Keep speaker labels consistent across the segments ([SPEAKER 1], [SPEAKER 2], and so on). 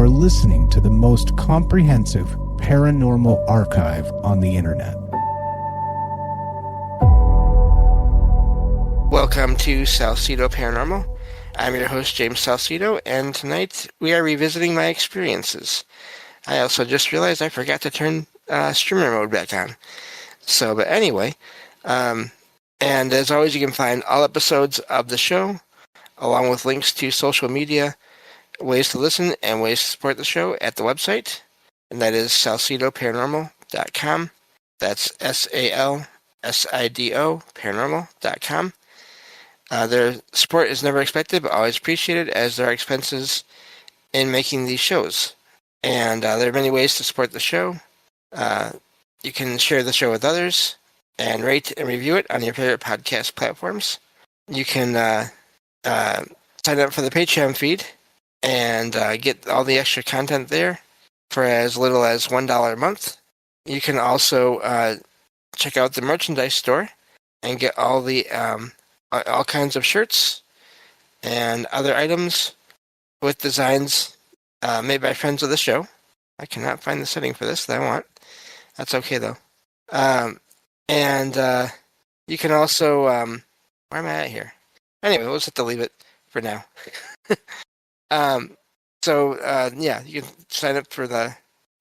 [SPEAKER 1] are listening to the most comprehensive paranormal archive on the internet.
[SPEAKER 2] Welcome to Salsido Paranormal. I'm your host, James Salsido, and tonight we are revisiting my experiences. I also just realized I forgot to turn streamer mode back on. But anyway, and as always, you can find all episodes of the show, along with links to social media, ways to listen, and ways to support the show at the website, and that is salsidoparanormal.com. That's SALSIDO paranormal.com. Their support is never expected, but always appreciated, as there are expenses in making these shows. And there are many ways to support the show. You can share the show with others and rate and review it on your favorite podcast platforms. You can sign up for the Patreon feed and get all the extra content there for as little as $1 a month. You can also check out the merchandise store and get all the all kinds of shirts and other items with designs made by friends of the show. I cannot find the setting for this that I want. That's okay, though. And you can also... where am I at here? Anyway, we'll just have to leave it for now. Yeah, you can sign up for the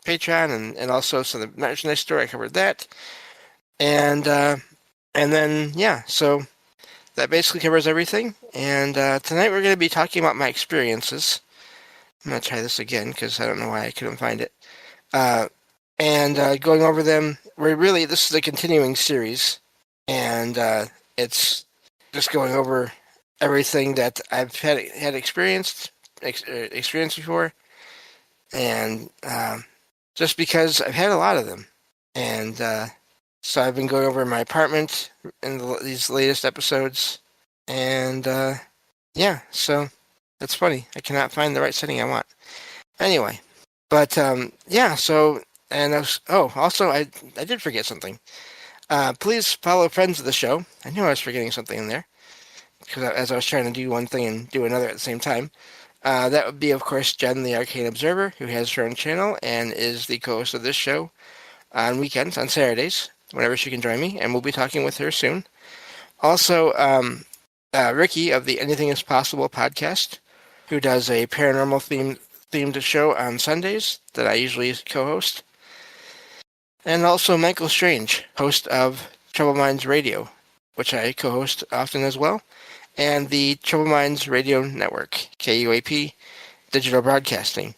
[SPEAKER 2] Patreon and also the merchandise store. I covered that. And then, yeah, so that basically covers everything. And tonight we're going to be talking about my experiences. I'm going to try this again because I don't know why I couldn't find it. And going over them. This is a continuing series. And it's just going over everything that I've had experienced before. And just because I've had a lot of them. And so I've been going over my apartment in these latest episodes. And yeah, so that's funny. I cannot find the right setting I want. Anyway, but yeah, so, and also I did forget something. Please follow friends of the show. I knew I was forgetting something in there, because as I was trying to do one thing and do another at the same time. That would be, of course, Jen, the Arcane Observer, who has her own channel and is the co-host of this show on weekends, on Saturdays, whenever she can join me, and we'll be talking with her soon. Also, Ricky of the Anything is Possible podcast, who does a paranormal themed show on Sundays that I usually co-host. And also Michael Strange, host of Trouble Minds Radio, which I co-host often as well, and the Trouble Minds Radio Network, KUAP Digital Broadcasting,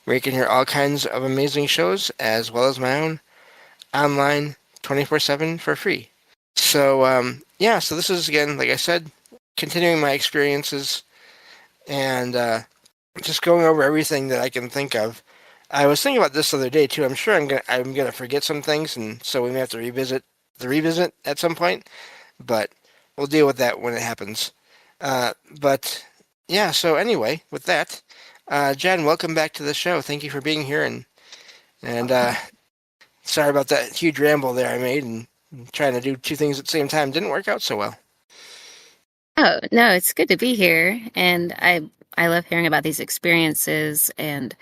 [SPEAKER 2] where you can hear all kinds of amazing shows, as well as my own online 24/7 for free. So, yeah, so this is, again, like I said, continuing my experiences and just going over everything that I can think of. I was thinking about this the other day, too. I'm sure I'm gonna forget some things, and so we may have to revisit at some point, but we'll deal with that when it happens. But, yeah, so anyway, with that, Jen, welcome back to the show. Thank you for being here, and sorry about that huge ramble there I made, and trying to do two things at the same time didn't work out so well.
[SPEAKER 3] Oh, no, it's good to be here. And I love hearing about these experiences and,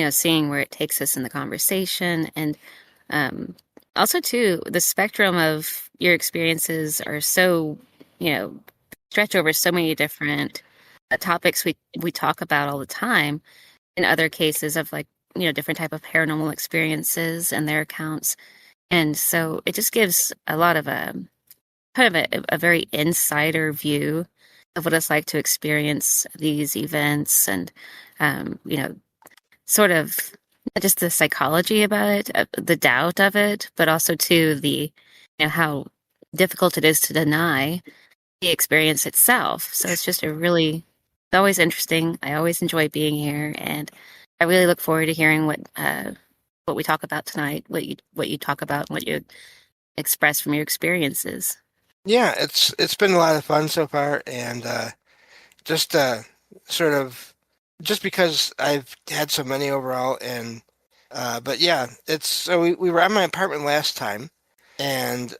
[SPEAKER 3] seeing where it takes us in the conversation. And also, too, the spectrum of your experiences are so, stretch over so many different topics we talk about all the time. In other cases of different type of paranormal experiences and their accounts. And so it just gives a lot of kind of a very insider view of what it's like to experience these events and, sort of not just the psychology about it, the doubt of it, but also too the, how difficult it is to deny the experience itself. So it's just it's always interesting. I always enjoy being here, and I really look forward to hearing what we talk about tonight, what you talk about, what you express from your experiences.
[SPEAKER 2] Yeah, it's been a lot of fun so far, and just sort of just because I've had so many overall, and but yeah, we were at my apartment last time, and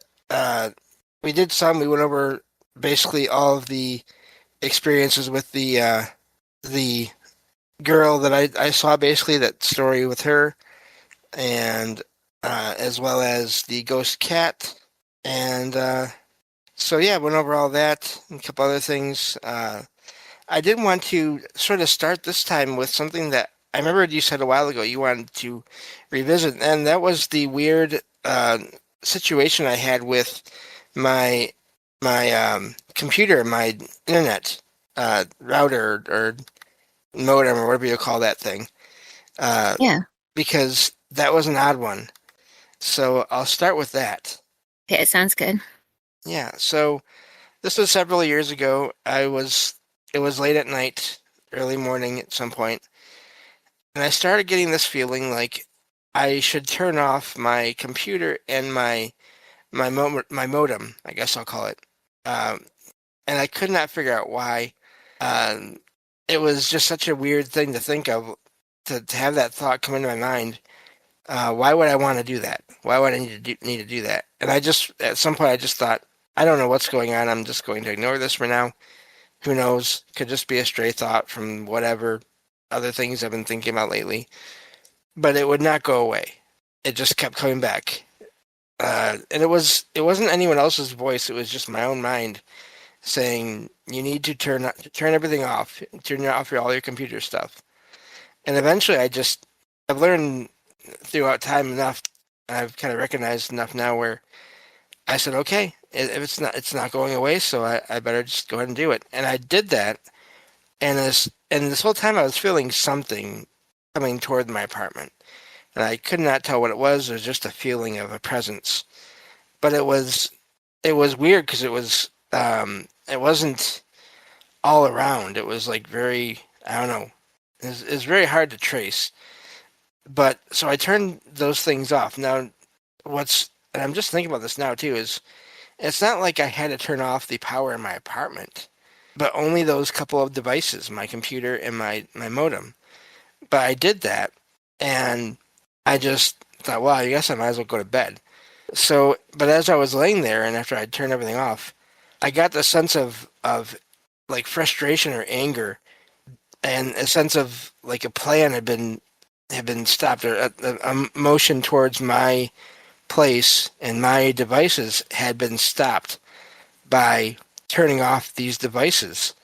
[SPEAKER 2] we went over basically all of the experiences with the girl that I saw, basically that story with her, and as well as the ghost cat, and so yeah, went over all that and a couple other things. I did want to sort of start this time with something that I remember you said a while ago you wanted to revisit, and that was the weird situation I had with my computer, my internet router or modem or whatever you call that thing, uh,
[SPEAKER 3] Yeah.
[SPEAKER 2] because that was an odd one. So I'll start with that.
[SPEAKER 3] Okay, it sounds good.
[SPEAKER 2] Yeah. So this was several years ago. It was late at night, early morning at some point, and I started getting this feeling like I should turn off my computer and my modem, I guess I'll call it. Um, and I could not figure out why. Um, it was just such a weird thing to think of, to have that thought come into my mind. Why would I want to do that? Why would I need to do that? And I just, at some point, I just thought, I don't know what's going on. I'm just going to ignore this for now. Who knows? Could just be a stray thought from whatever other things I've been thinking about lately. But it would not go away. It just kept coming back. And it wasn't anyone else's voice. It was just my own mind saying you need to turn everything off, turn off all your computer stuff. And eventually, I've learned throughout time enough. I've kind of recognized enough now where I said, okay, if it's not going away, so I better just go ahead and do it. And I did that, and this whole time I was feeling something coming toward my apartment, and I could not tell what it was. It was just a feeling of a presence, but it was weird because it wasn't all around. It was like very, I don't know. It was very hard to trace. But so I turned those things off. Now, and I'm just thinking about this now too, is it's not like I had to turn off the power in my apartment, but only those couple of devices, my computer and my modem. But I did that, and I just thought, well, I guess I might as well go to bed. So, but as I was laying there, and after I'd turned everything off, I got the sense of like frustration or anger, and a sense of like a plan had been stopped, or a motion towards my place and my devices had been stopped by turning off these devices.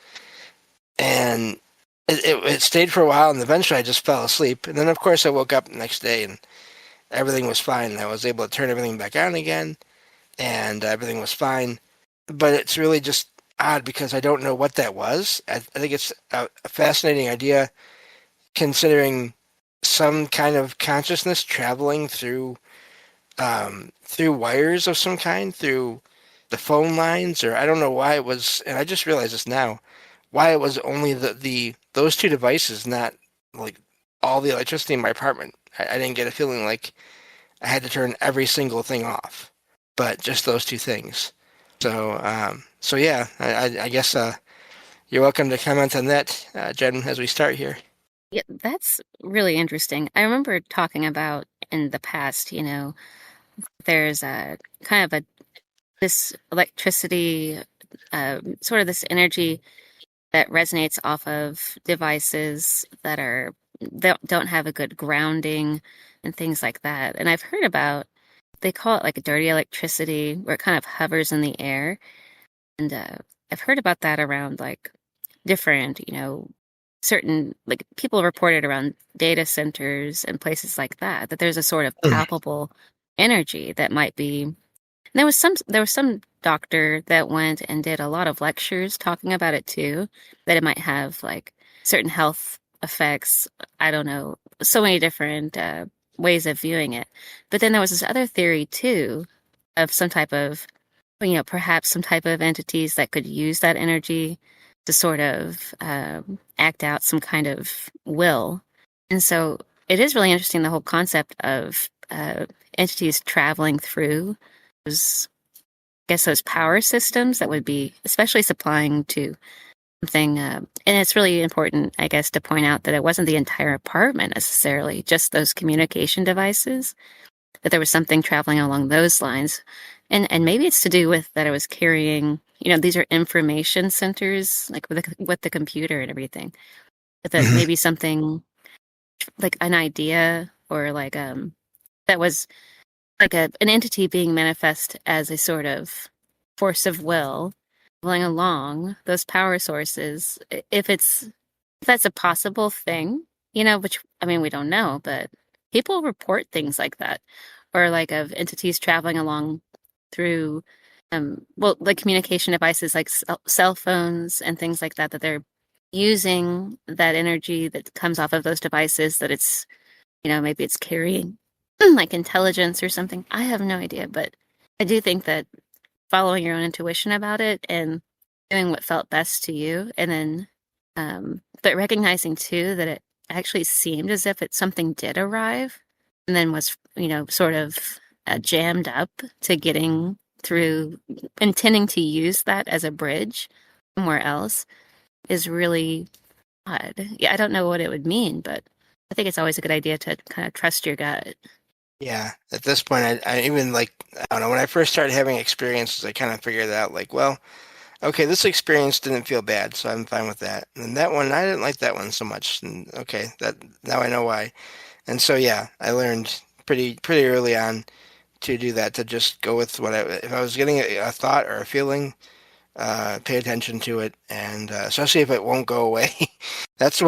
[SPEAKER 2] And it stayed for a while, and eventually I just fell asleep. And then, of course, I woke up the next day and everything was fine. I was able to turn everything back on again, and everything was fine. But it's really just odd because I don't know what that was. I think it's a fascinating idea, considering some kind of consciousness traveling through wires of some kind, through the phone lines, or I don't know why it was. And I just realized this now, why it was only the those two devices, not like all the electricity in my apartment. I didn't get a feeling like I had to turn every single thing off, but just those two things. So yeah, I guess you're welcome to comment on that, Jen, as we start here.
[SPEAKER 3] Yeah, that's really interesting. I remember talking about in the past, there's a kind of this electricity, sort of this energy that resonates off of devices that don't have a good grounding and things like that. And I've heard about, they call it like a dirty electricity, where it kind of hovers in the air. And I've heard about that around like different, certain, like people reported around data centers and places like that, that there's a sort of palpable energy that might be. There was some doctor that went and did a lot of lectures talking about it too, that it might have like certain health effects. I don't know, so many different ways of viewing it. But then there was this other theory too of some type of, perhaps some type of entities that could use that energy to sort of act out some kind of will. And so it is really interesting, the whole concept of entities traveling through those, I guess, those power systems that would be especially supplying to something. And it's really important, I guess, to point out that it wasn't the entire apartment necessarily, just those communication devices, that there was something traveling along those lines. And maybe it's to do with that I was carrying, these are information centers, like with the computer and everything. that maybe something like an idea or like that was like an entity being manifest as a sort of force of will going along those power sources. If that's a possible thing, which I mean we don't know, but people report things like that, or like of entities traveling along through like communication devices like cell phones and things like that they're using that energy that comes off of those devices, that it's maybe it's carrying like intelligence or something. I have no idea, but I do think that following your own intuition about it and doing what felt best to you, and then but recognizing too that it actually seemed as if something did arrive and then was sort of jammed up to getting through, intending to use that as a bridge somewhere else, is really odd. Yeah, I don't know what it would mean, but I think it's always a good idea to kind of trust your gut.
[SPEAKER 2] Yeah, at this point, I even like, I don't know, when I first started having experiences, I kind of figured out like, well, okay, this experience didn't feel bad, so I'm fine with that. And that one, I didn't like that one so much. And okay, that now I know why. And so yeah, I learned pretty early on to do that, to just go with if I was getting a thought or a feeling, pay attention to it, and especially if it won't go away. That's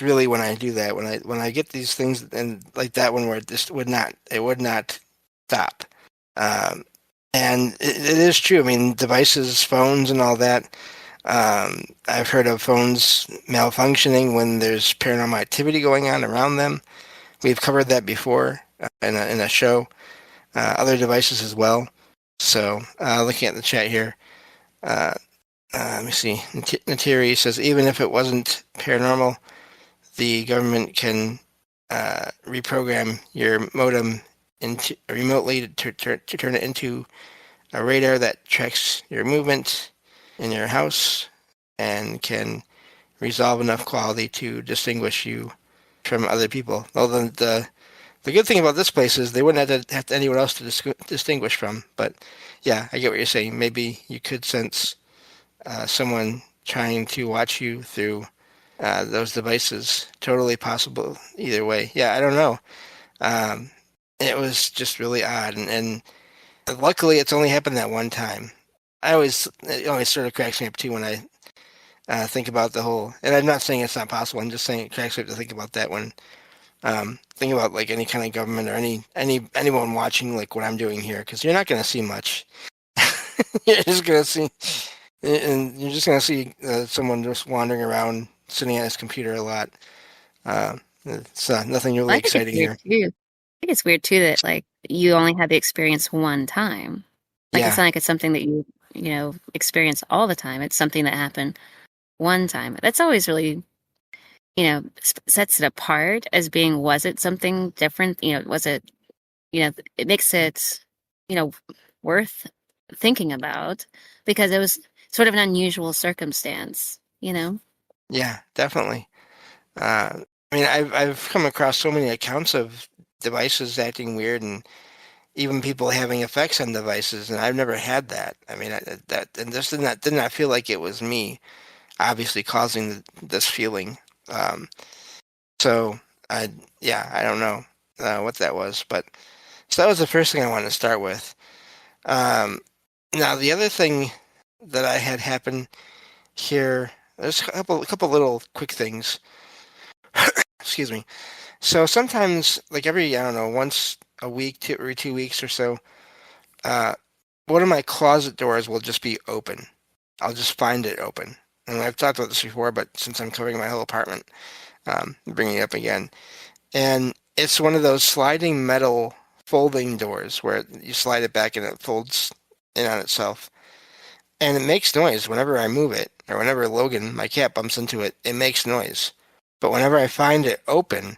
[SPEAKER 2] really when I do that. When I get these things and like that one where it would not stop. And it is true. I mean, devices, phones, and all that. I've heard of phones malfunctioning when there's paranormal activity going on around them. We've covered that before in a show. Other devices as well. So, looking at the chat here, let me see. Natiri says, even if it wasn't paranormal, the government can reprogram your modem remotely to turn it into a radar that tracks your movement in your house and can resolve enough quality to distinguish you from other people. Well, the good thing about this place is they wouldn't have anyone else to distinguish from. But yeah, I get what you're saying. Maybe you could sense someone trying to watch you through those devices. Totally possible either way. Yeah, I don't know. It was just really odd, and luckily it's only happened that one time. It always sort of cracks me up too when I think about the whole. And I'm not saying it's not possible. I'm just saying it cracks me up to think about that when think about like any kind of government or anyone watching like what I'm doing here, because you're not going to see much. You're just going to see. And you're just going to see someone just wandering around, sitting at his computer a lot. It's nothing really exciting here.
[SPEAKER 3] I think it's weird too that like you only had the experience one time. Like it's not like it's something that you experience all the time. It's something that happened one time. That's always really sets it apart as being, was it something different? Was it it makes it worth thinking about because it was sort of an unusual circumstance,
[SPEAKER 2] Yeah, definitely. I mean, I've come across so many accounts of devices acting weird and even people having effects on devices, and I've never had that. I mean, and this did not feel like it was me, obviously causing this feeling. So I don't know what that was, but so that was the first thing I wanted to start with. Now the other thing that I had happen here, there's a couple little quick things. Excuse me. So sometimes, like every, I don't know, once a week, every 2 weeks or so, one of my closet doors will just be open. I'll just find it open. And I've talked about this before, but since I'm covering my whole apartment, bringing it up again. And it's one of those sliding metal folding doors where you slide it back and it folds in on itself. And it makes noise whenever I move it, or whenever Logan, my cat, bumps into it, it makes noise. But whenever I find it open,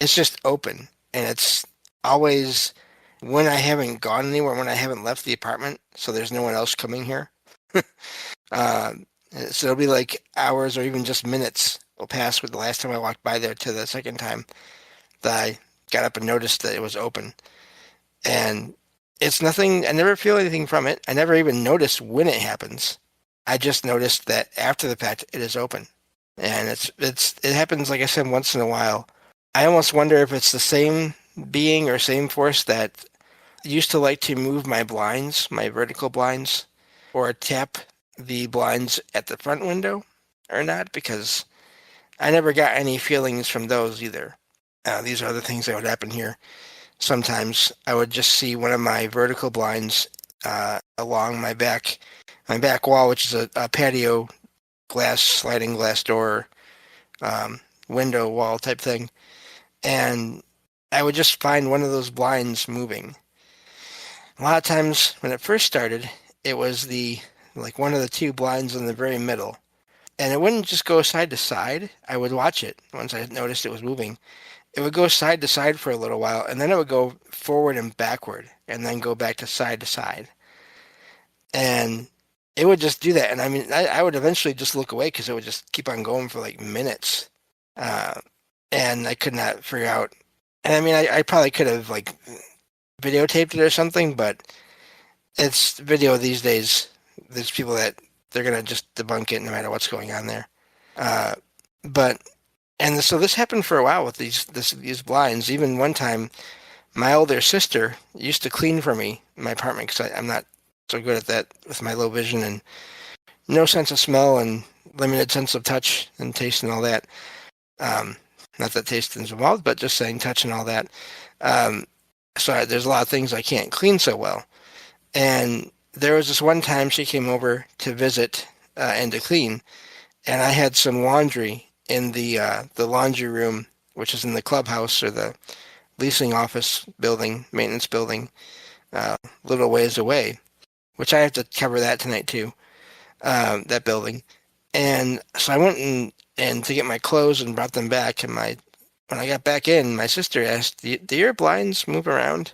[SPEAKER 2] it's just open. And it's always when I haven't gone anywhere, when I haven't left the apartment, so there's no one else coming here. So it'll be like hours or even just minutes will pass with the last time I walked by there to the second time that I got up and noticed that it was open. And it's nothing, I never feel anything from it. I never even notice when it happens. I just noticed that after the fact, it is open. and it happens, like I said, once in a while. I almost wonder if it's the same being or same force that used to like to move my blinds, my vertical blinds, or tap the blinds at the front window or not, because I never got any feelings from those either. These are the things that would happen here. Sometimes I would just see one of my vertical blinds along my back wall, which is a patio sliding glass door, window wall type thing, and I would just find one of those blinds moving. A lot of times when it first started, it was like one of the two blinds in the very middle. And it wouldn't just go side to side. I would watch it once I noticed it was moving. It would go side to side for a little while, and then it would go forward and backward, and then go back to side to side. And it would just do that. And I mean, I would eventually just look away because it would just keep on going for like minutes. And I could not figure out. And I mean, I probably could have like videotaped it or something, but it's video these days. There's people that they're gonna just debunk it no matter what's going on there. But so this happened for a while with these blinds. Even one time, my older sister used to clean for me in my apartment because I'm not so good at that with my low vision and no sense of smell and limited sense of touch and taste and all that. Not that taste is involved, but just saying touch and all that. So there's a lot of things I can't clean so well. And there was this one time she came over to visit and to clean, and I had some laundry in the laundry room, which is in the clubhouse or the leasing office building, maintenance building, little ways away, which I have to cover that tonight too, that building. And so I went and to get my clothes and brought them back. And when I got back in, my sister asked, do your blinds move around?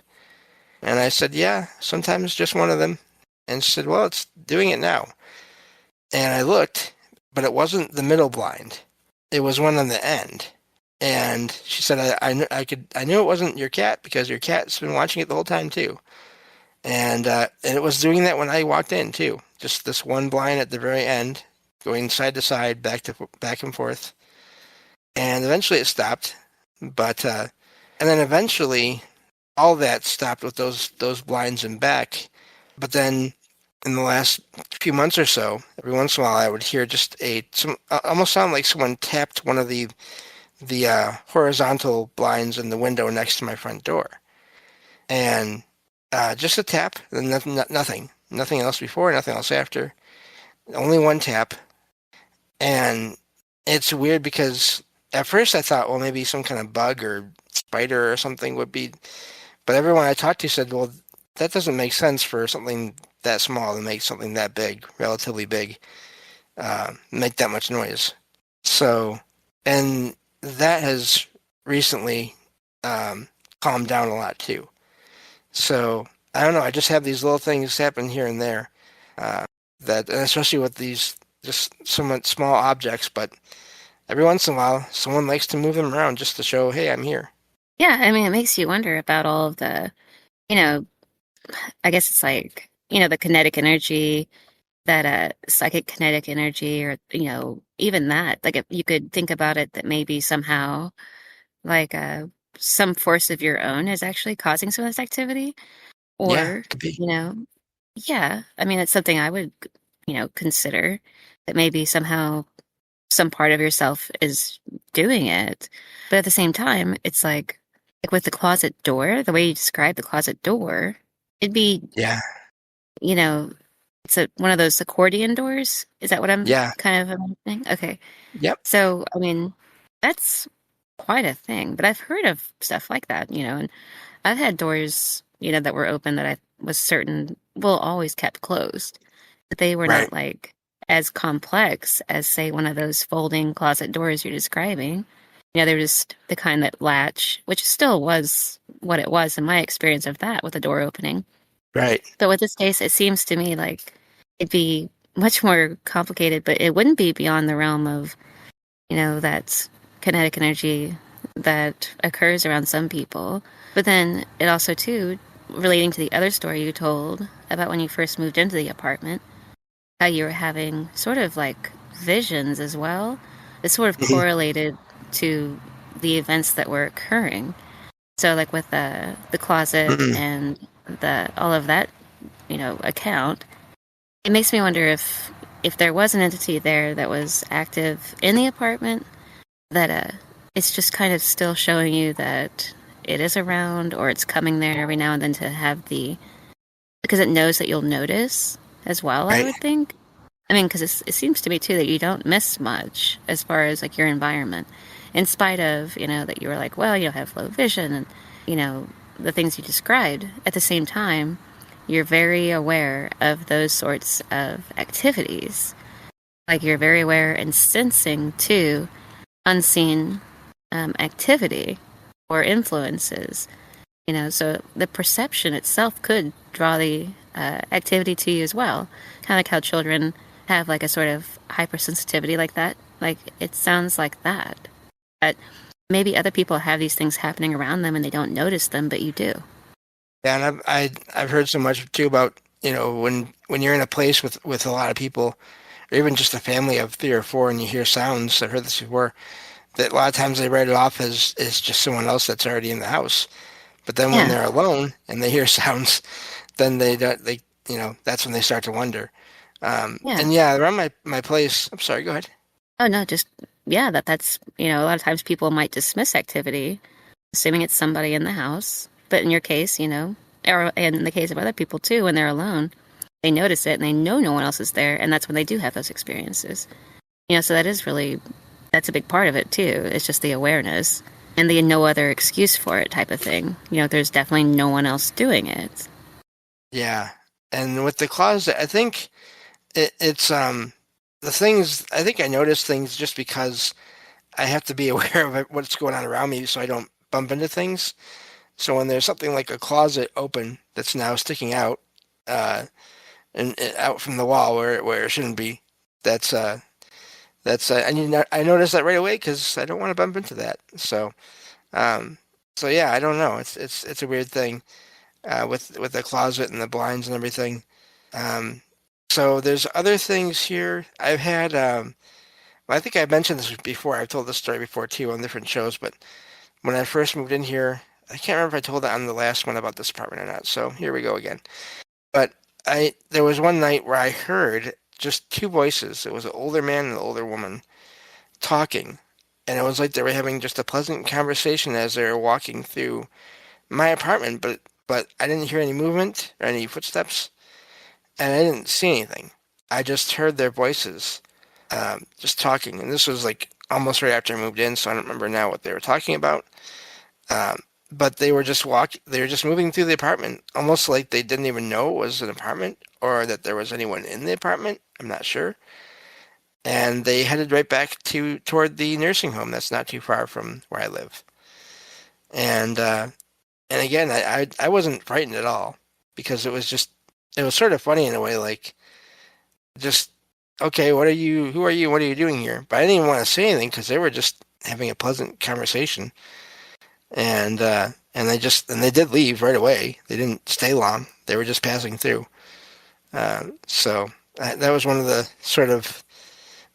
[SPEAKER 2] And I said, yeah, sometimes just one of them. And she said, well, it's doing it now. And I looked, but it wasn't the middle blind. It was one on the end. And she said, I knew it wasn't your cat because your cat's been watching it the whole time too. And it was doing that when I walked in too. Just this one blind at the very end, going side to side, back and forth. And eventually it stopped. But and then eventually all that stopped with those blinds and back. But then in the last few months or so, every once in a while I would hear just almost sound like someone tapped one of the horizontal blinds in the window next to my front door. And just a tap, and nothing else before, nothing else after. Only one tap. And it's weird because at first I thought, well, maybe some kind of bug or spider or something would be. But everyone I talked to said, well, that doesn't make sense for something that small to make something that big, relatively big, make that much noise. So, and that has recently calmed down a lot too. So I don't know. I just have these little things happen here and there, and especially with these just somewhat small objects. But every once in a while, someone likes to move them around just to show, hey, I'm here.
[SPEAKER 3] Yeah, I mean, it makes you wonder about all of the, I guess it's like, the kinetic energy, that psychic kinetic energy, or, even that. Like, if you could think about it that maybe somehow, like, some force of your own is actually causing some of this activity.
[SPEAKER 2] Yeah,
[SPEAKER 3] Or,
[SPEAKER 2] could be.
[SPEAKER 3] yeah, I mean, it's something I would, consider that maybe somehow some part of yourself is doing it. But at the same time, it's like with the closet door, the way you describe the closet door, it'd be,
[SPEAKER 2] Yeah.
[SPEAKER 3] It's one of those accordion doors. Is that what I'm kind of imagining? Okay.
[SPEAKER 2] Yep.
[SPEAKER 3] So, I mean, that's quite a thing. But I've heard of stuff like that, and I've had doors, that were open that I was certain will always kept closed. But they were not like as complex as, say, one of those folding closet doors you're describing. They were just the kind that latch, which still was what it was in my experience of that with the door opening.
[SPEAKER 2] Right.
[SPEAKER 3] But with this case, it seems to me like it'd be much more complicated, but it wouldn't be beyond the realm of, that kinetic energy that occurs around some people. But then it also, too, relating to the other story you told about when you first moved into the apartment, how you were having sort of like visions as well, It's sort of
[SPEAKER 2] Mhm.
[SPEAKER 3] correlated to the events that were occurring. So, like with the closet
[SPEAKER 2] Mhm.
[SPEAKER 3] and the all of that, account, it makes me wonder if there was an entity there that was active in the apartment that it's just kind of still showing you that it is around or it's coming there every now and then to have the because it knows that you'll notice as well. I
[SPEAKER 2] Right.
[SPEAKER 3] would think. I mean, because it seems to me too that you don't miss much as far as like your environment, in spite of that you were like, well, you have low vision and you know the things you described. At the same time, you're very aware of those sorts of activities. Like you're very aware and sensing too unseen activity or influences. So the perception itself could draw the activity to you as well. Kind of like how children have like a sort of hypersensitivity like that. Like it sounds like that. But maybe other people have these things happening around them and they don't notice them, but you do.
[SPEAKER 2] Yeah, and I've heard so much too about, when you're in a place with a lot of people, or even just a family of three or four, and you hear sounds. I've heard this before. That a lot of times they write it off as just someone else that's already in the house. But then when
[SPEAKER 3] Yeah,
[SPEAKER 2] they're alone and they hear sounds, then they don't they that's when they start to wonder.
[SPEAKER 3] yeah.
[SPEAKER 2] And yeah, around my place. I'm sorry. Go ahead.
[SPEAKER 3] Oh no, just yeah. That's a lot of times people might dismiss activity, assuming it's somebody in the house. But in your case, or in the case of other people too, when they're alone, they notice it and they know no one else is there, and that's when they do have those experiences. So that is really that's a big part of it too. It's just the awareness and the no other excuse for it type of thing. There's definitely no one else doing it.
[SPEAKER 2] Yeah, and with the closet, I think it's the things. I think I notice things just because I have to be aware of what's going on around me, so I don't bump into things. So when there's something like a closet open that's now sticking out, uh, and out from the wall where it shouldn't be, that's I noticed that right away because I don't want to bump into that. Um, so yeah, I don't know. It's a weird thing with the closet and the blinds and everything. Um, so there's other things here. I've had. Well, I think I mentioned this before. I've told this story before too on different shows. But when I first moved in here, I can't remember if I told it on the last one about this apartment or not. So here we go again. But there was one night where I heard just two voices. It was an older man and an older woman talking, and it was like they were having just a pleasant conversation as they were walking through my apartment. But I didn't hear any movement or any footsteps, and I didn't see anything. I just heard their voices, just talking, and this was like almost right after I moved in, so I don't remember now what they were talking about. Um, but they were just they were just moving through the apartment, almost like they didn't even know it was an apartment or that there was anyone in the apartment. I'm not sure. And they headed right back toward the nursing home that's not too far from where I live. And again, I wasn't frightened at all because it was sort of funny in a way, like just okay, what are you? Who are you? What are you doing here? But I didn't even want to say anything because they were just having a pleasant conversation, and they did leave right away. They didn't stay long. They were just passing through. So that was one of the sort of.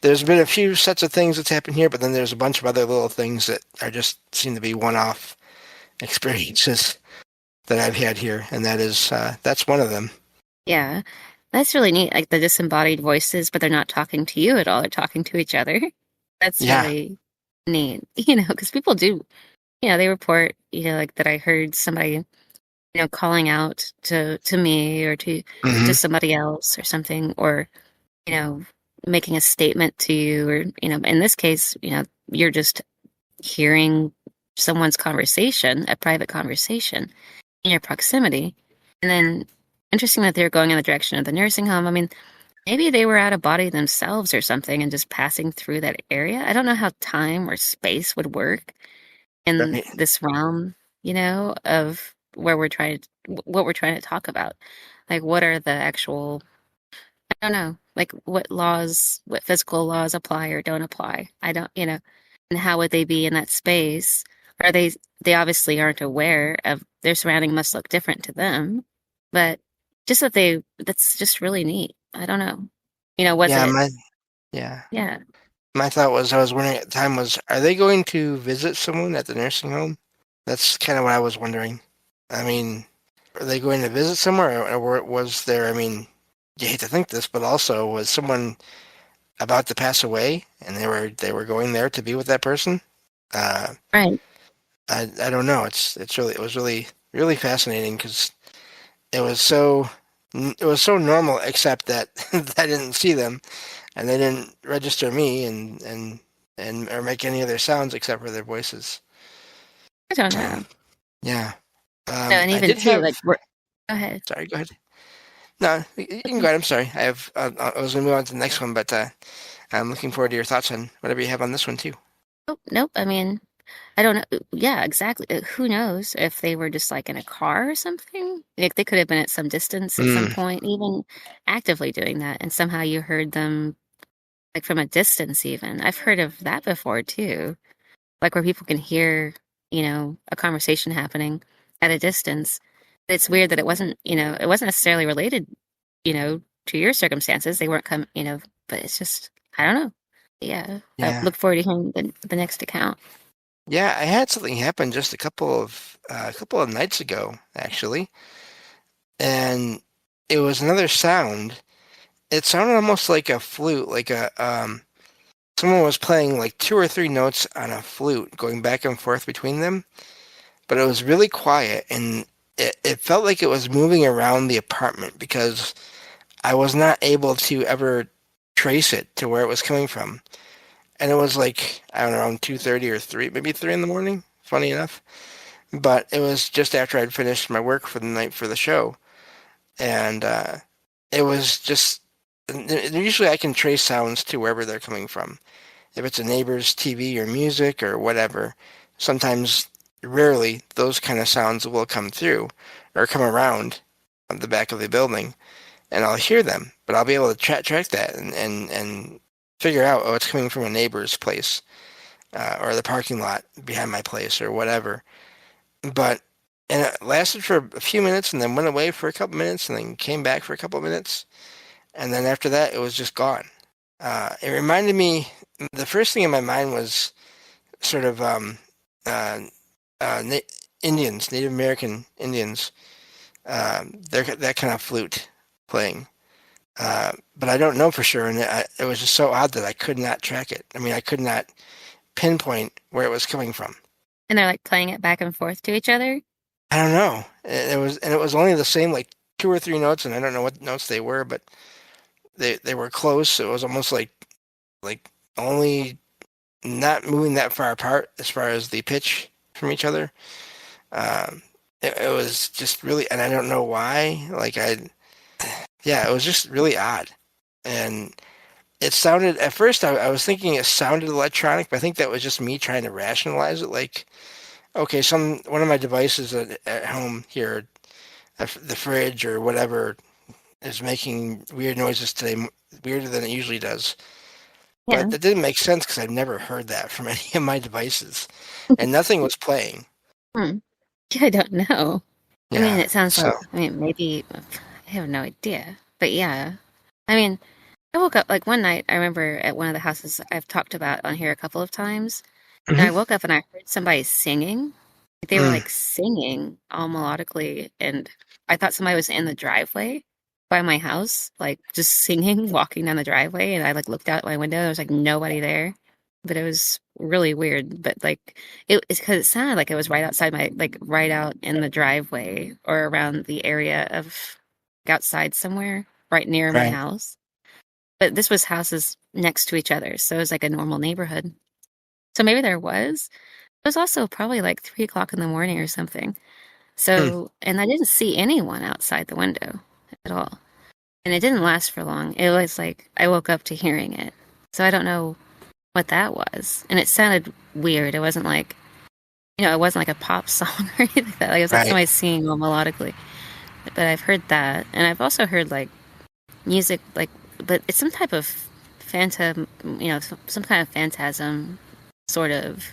[SPEAKER 2] There's been a few sets of things that's happened here, but then there's a bunch of other little things that are just seem to be one-off experiences that I've had here, and that's one of them.
[SPEAKER 3] Yeah, that's really neat. Like the disembodied voices, but they're not talking to you at all. They're talking to each other. That's
[SPEAKER 2] Yeah.
[SPEAKER 3] really neat. Because people do, they report, like that I heard somebody, calling out to me or to
[SPEAKER 2] Hmm.
[SPEAKER 3] somebody else or something, or, you know, making a statement to you, or, in this case, you're just hearing someone's conversation, a private conversation in your proximity. And then interesting that they're going in the direction of the nursing home. I mean, maybe they were out of body themselves or something and just passing through that area. I don't know how time or space would work in
[SPEAKER 2] Right.
[SPEAKER 3] this realm, of where what we're trying to talk about. Like, what are the actual, I don't know, like what physical laws apply or don't apply. I don't, and how would they be in that space? Are they obviously aren't aware of their surrounding must look different to them, but just that's just really neat. I don't know. Was
[SPEAKER 2] Yeah.
[SPEAKER 3] it,
[SPEAKER 2] Yeah.
[SPEAKER 3] yeah.
[SPEAKER 2] My thought was, I was wondering at the time was, are they going to visit someone at the nursing home? That's kind of what I was wondering. I mean, are they going to visit somewhere, or was there? I mean, you hate to think this, but also was someone about to pass away, and they were going there to be with that person? Uh,
[SPEAKER 3] Right.
[SPEAKER 2] I don't know. It was really fascinating because it was so normal, except that I didn't see them, and they didn't register me, and or make any other sounds except for their voices.
[SPEAKER 3] I don't know.
[SPEAKER 2] Yeah.
[SPEAKER 3] No, and
[SPEAKER 2] I
[SPEAKER 3] even
[SPEAKER 2] did
[SPEAKER 3] too,
[SPEAKER 2] have.
[SPEAKER 3] like, go ahead.
[SPEAKER 2] Sorry, go ahead. No, you can go ahead. I'm sorry. I was going to move on to the next one, but I'm looking forward to your thoughts on whatever you have on this one too.
[SPEAKER 3] Oh, nope. I mean, I don't know. Yeah, exactly. Who knows if they were just like in a car or something? Like they could have been at some distance at some
[SPEAKER 2] Mm,
[SPEAKER 3] point, even actively doing that, and somehow you heard them like from a distance. Even I've heard of that before too, like where people can hear, a conversation happening at a distance. It's weird that it wasn't necessarily related, to your circumstances. They weren't but it's just I don't know. Yeah, I
[SPEAKER 2] yeah,
[SPEAKER 3] look forward to hearing the next account.
[SPEAKER 2] yeah. I had something happen just a couple of nights ago, actually, and it was another sound. It sounded almost like a flute, like a someone was playing like two or three notes on a flute, going back and forth between them. But it was really quiet, and it felt like it was moving around the apartment because I was not able to ever trace it to where it was coming from. And it was like, I don't know, around 2:30 or 3, maybe 3 in the morning, funny enough. But it was just after I'd finished my work for the night for the show. And it was just, usually I can trace sounds to wherever they're coming from. If it's a neighbor's TV or music or whatever, sometimes, rarely, those kind of sounds will come through or come around the back of the building, and I'll hear them, but I'll be able to track that and figure out, oh, it's coming from a neighbor's place or the parking lot behind my place or whatever. But and it lasted for a few minutes and then went away for a couple minutes and then came back for a couple minutes, and then after that it was just gone. It reminded me. The first thing in my mind was sort of uh, Na- Indians, Native American Indians, that kind of flute playing. But I don't know for sure, and it was just so odd that I could not track it. I mean, I could not pinpoint where it was coming from.
[SPEAKER 3] And they're like playing it back and forth to each other.
[SPEAKER 2] I don't know. It was only the same like two or three notes, and I don't know what notes they were, but they were close. It was almost like only not moving that far apart as far as the pitch from each other. It was just really, and I don't know why. Yeah, it was just really odd, and it sounded at first. I was thinking it sounded electronic, but I think that was just me trying to rationalize it. Like, okay, one of my devices at home here, the fridge or whatever, is making weird noises today, weirder than it usually does.
[SPEAKER 3] Yeah.
[SPEAKER 2] But that didn't make sense because I've never heard that from any of my devices, and nothing was playing.
[SPEAKER 3] Hmm. Yeah, I don't know. I mean,
[SPEAKER 2] Yeah,
[SPEAKER 3] it sounds
[SPEAKER 2] so
[SPEAKER 3] like, maybe, I have no idea. But yeah. I mean, I woke up, like one night, I remember at one of the houses I've talked about on here a couple of times, and I
[SPEAKER 2] mhm.
[SPEAKER 3] woke up and I heard somebody singing. They were
[SPEAKER 2] Mm,
[SPEAKER 3] like singing all melodically, and I thought somebody was in the driveway by my house, like just singing, walking down the driveway, and I like looked out my window, there was like nobody there. But it was really weird. But like it's because it sounded like it was right outside like right out in the driveway or around the area of like, outside somewhere, right near my
[SPEAKER 2] right,
[SPEAKER 3] house. But this was houses next to each other, so it was like a normal neighborhood. So maybe there was. It was also probably like 3 o'clock in the morning or something.
[SPEAKER 2] mm,
[SPEAKER 3] So, and I didn't see anyone outside the window at all. And it didn't last for long. It was like I woke up to hearing it. So I don't know what that was. And it sounded weird. It wasn't like, it wasn't like a pop song or anything like that. Like it was like
[SPEAKER 2] right,
[SPEAKER 3] somebody singing all melodically. But I've heard that. And I've also heard like music, like, but it's some type of phantom, some kind of phantasm sort of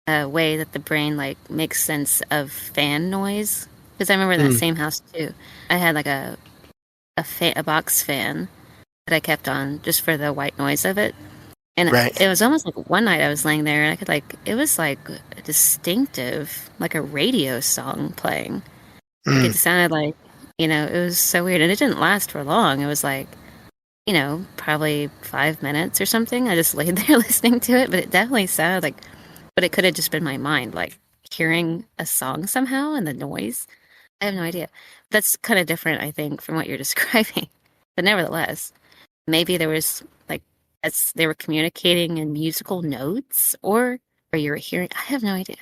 [SPEAKER 3] way that the brain like makes sense of fan noise. Because I remember in that
[SPEAKER 2] mm,
[SPEAKER 3] same house too, I had like a box fan that I kept on just for the white noise of it. And
[SPEAKER 2] Right.
[SPEAKER 3] it was almost like one night I was laying there and I could like, it was like distinctive, like a radio song playing. Like
[SPEAKER 2] Mm.
[SPEAKER 3] it sounded like, it was so weird. And it didn't last for long. It was like, probably 5 minutes or something. I just laid there listening to it, but it definitely sounded like, but it could have just been my mind, like hearing a song somehow and the noise. I have no idea. That's kind of different, I think, from what you're describing. But nevertheless, maybe there was like, as they were communicating in musical notes or you were hearing, I have no idea.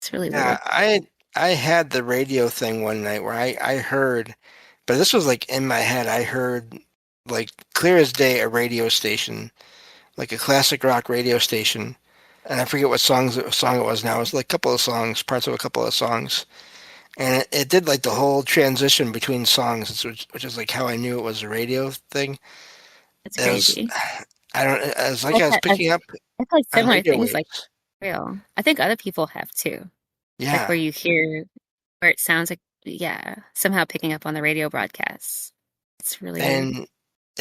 [SPEAKER 3] It's really
[SPEAKER 2] Yeah,
[SPEAKER 3] weird.
[SPEAKER 2] I had the radio thing one night where I heard, but this was like in my head. I heard like clear as day a radio station, like a classic rock radio station, and I forget what song it was now. It was like a couple of songs, parts of a couple of songs, and it did like the whole transition between songs, which is like how I knew it was a radio thing.
[SPEAKER 3] It's
[SPEAKER 2] It was
[SPEAKER 3] crazy.
[SPEAKER 2] I don't. It was like
[SPEAKER 3] I've
[SPEAKER 2] I was
[SPEAKER 3] had, I've,
[SPEAKER 2] picking up
[SPEAKER 3] I've had
[SPEAKER 2] on
[SPEAKER 3] similar
[SPEAKER 2] radio
[SPEAKER 3] things like
[SPEAKER 2] waves.
[SPEAKER 3] real. I think other people have too. Like
[SPEAKER 2] Yeah,
[SPEAKER 3] where you hear where it sounds like, yeah, somehow picking up on the radio broadcasts. It's really weird.
[SPEAKER 2] and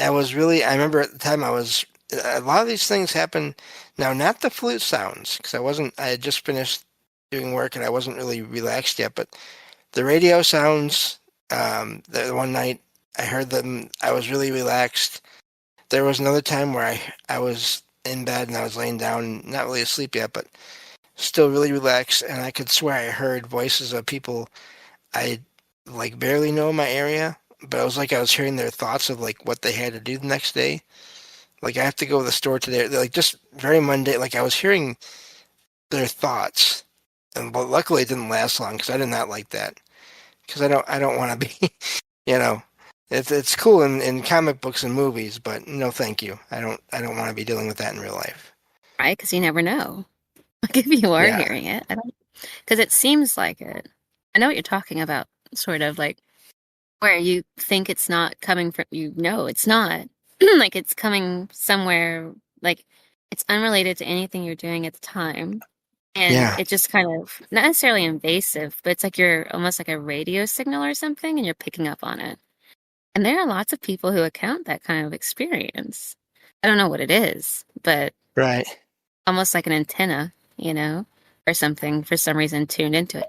[SPEAKER 2] I was really. I remember at the time I was. A lot of these things happen now. Not the flute sounds because I wasn't. I had just finished doing work and I wasn't really relaxed yet. But the radio sounds. The one night I heard them. I was really relaxed. There was another time where I was in bed and I was laying down, not really asleep yet, but still really relaxed, and I could swear I heard voices of people I like barely know in my area, but it was like I was hearing their thoughts of like what they had to do the next day. Like I have to go to the store today. They're like just very mundane. Like I was hearing their thoughts, and but luckily it didn't last long because I did not like that. Because I don't want to be, you know, it's cool in comic books and movies, but no, thank you. I don't want to be dealing with that in real life.
[SPEAKER 3] Right? Because you never know. Like if you are
[SPEAKER 2] Yeah,
[SPEAKER 3] hearing it, I don't, because it seems like it. I know what you're talking about, sort of like where you think it's not coming from, it's not. Like it's coming somewhere, like it's unrelated to anything you're doing at the time. And
[SPEAKER 2] yeah,
[SPEAKER 3] it just kind of, not necessarily invasive, but it's like you're almost like a radio signal or something and you're picking up on it. And there are lots of people who account that kind of experience. I don't know what it is, but
[SPEAKER 2] right.
[SPEAKER 3] almost like an antenna, or something for some reason tuned into it.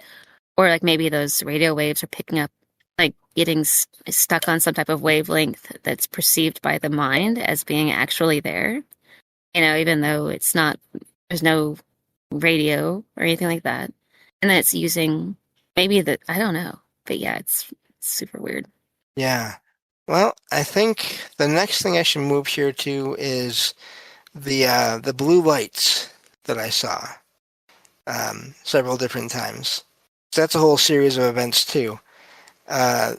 [SPEAKER 3] Or like maybe those radio waves are picking up, like getting stuck on some type of wavelength that's perceived by the mind as being actually there, even though it's not, there's no radio or anything like that. And then it's using maybe I don't know. But yeah, it's super weird.
[SPEAKER 2] Yeah. Well, I think the next thing I should move here to is the blue lights that I saw several different times. So that's a whole series of events too. Uh,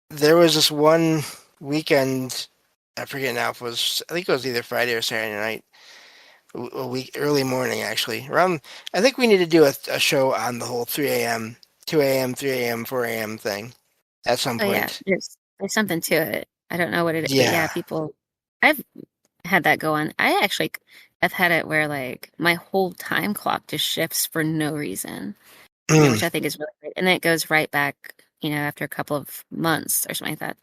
[SPEAKER 2] there was this one weekend, I forget now if it was, I think it was either Friday or Saturday night, a week early morning actually. Around, I think we need to do a show on the whole 3 a.m., 2 a.m., 3 a.m., 4 a.m. thing at some
[SPEAKER 3] Oh yeah,
[SPEAKER 2] point.
[SPEAKER 3] there's something to it. I don't know what it is, but yeah,
[SPEAKER 2] Yeah.
[SPEAKER 3] people. I've had that go on. I actually have had it where like my whole time clock just shifts for no reason, which I think is really great. And then it goes right back, after a couple of months or something like that.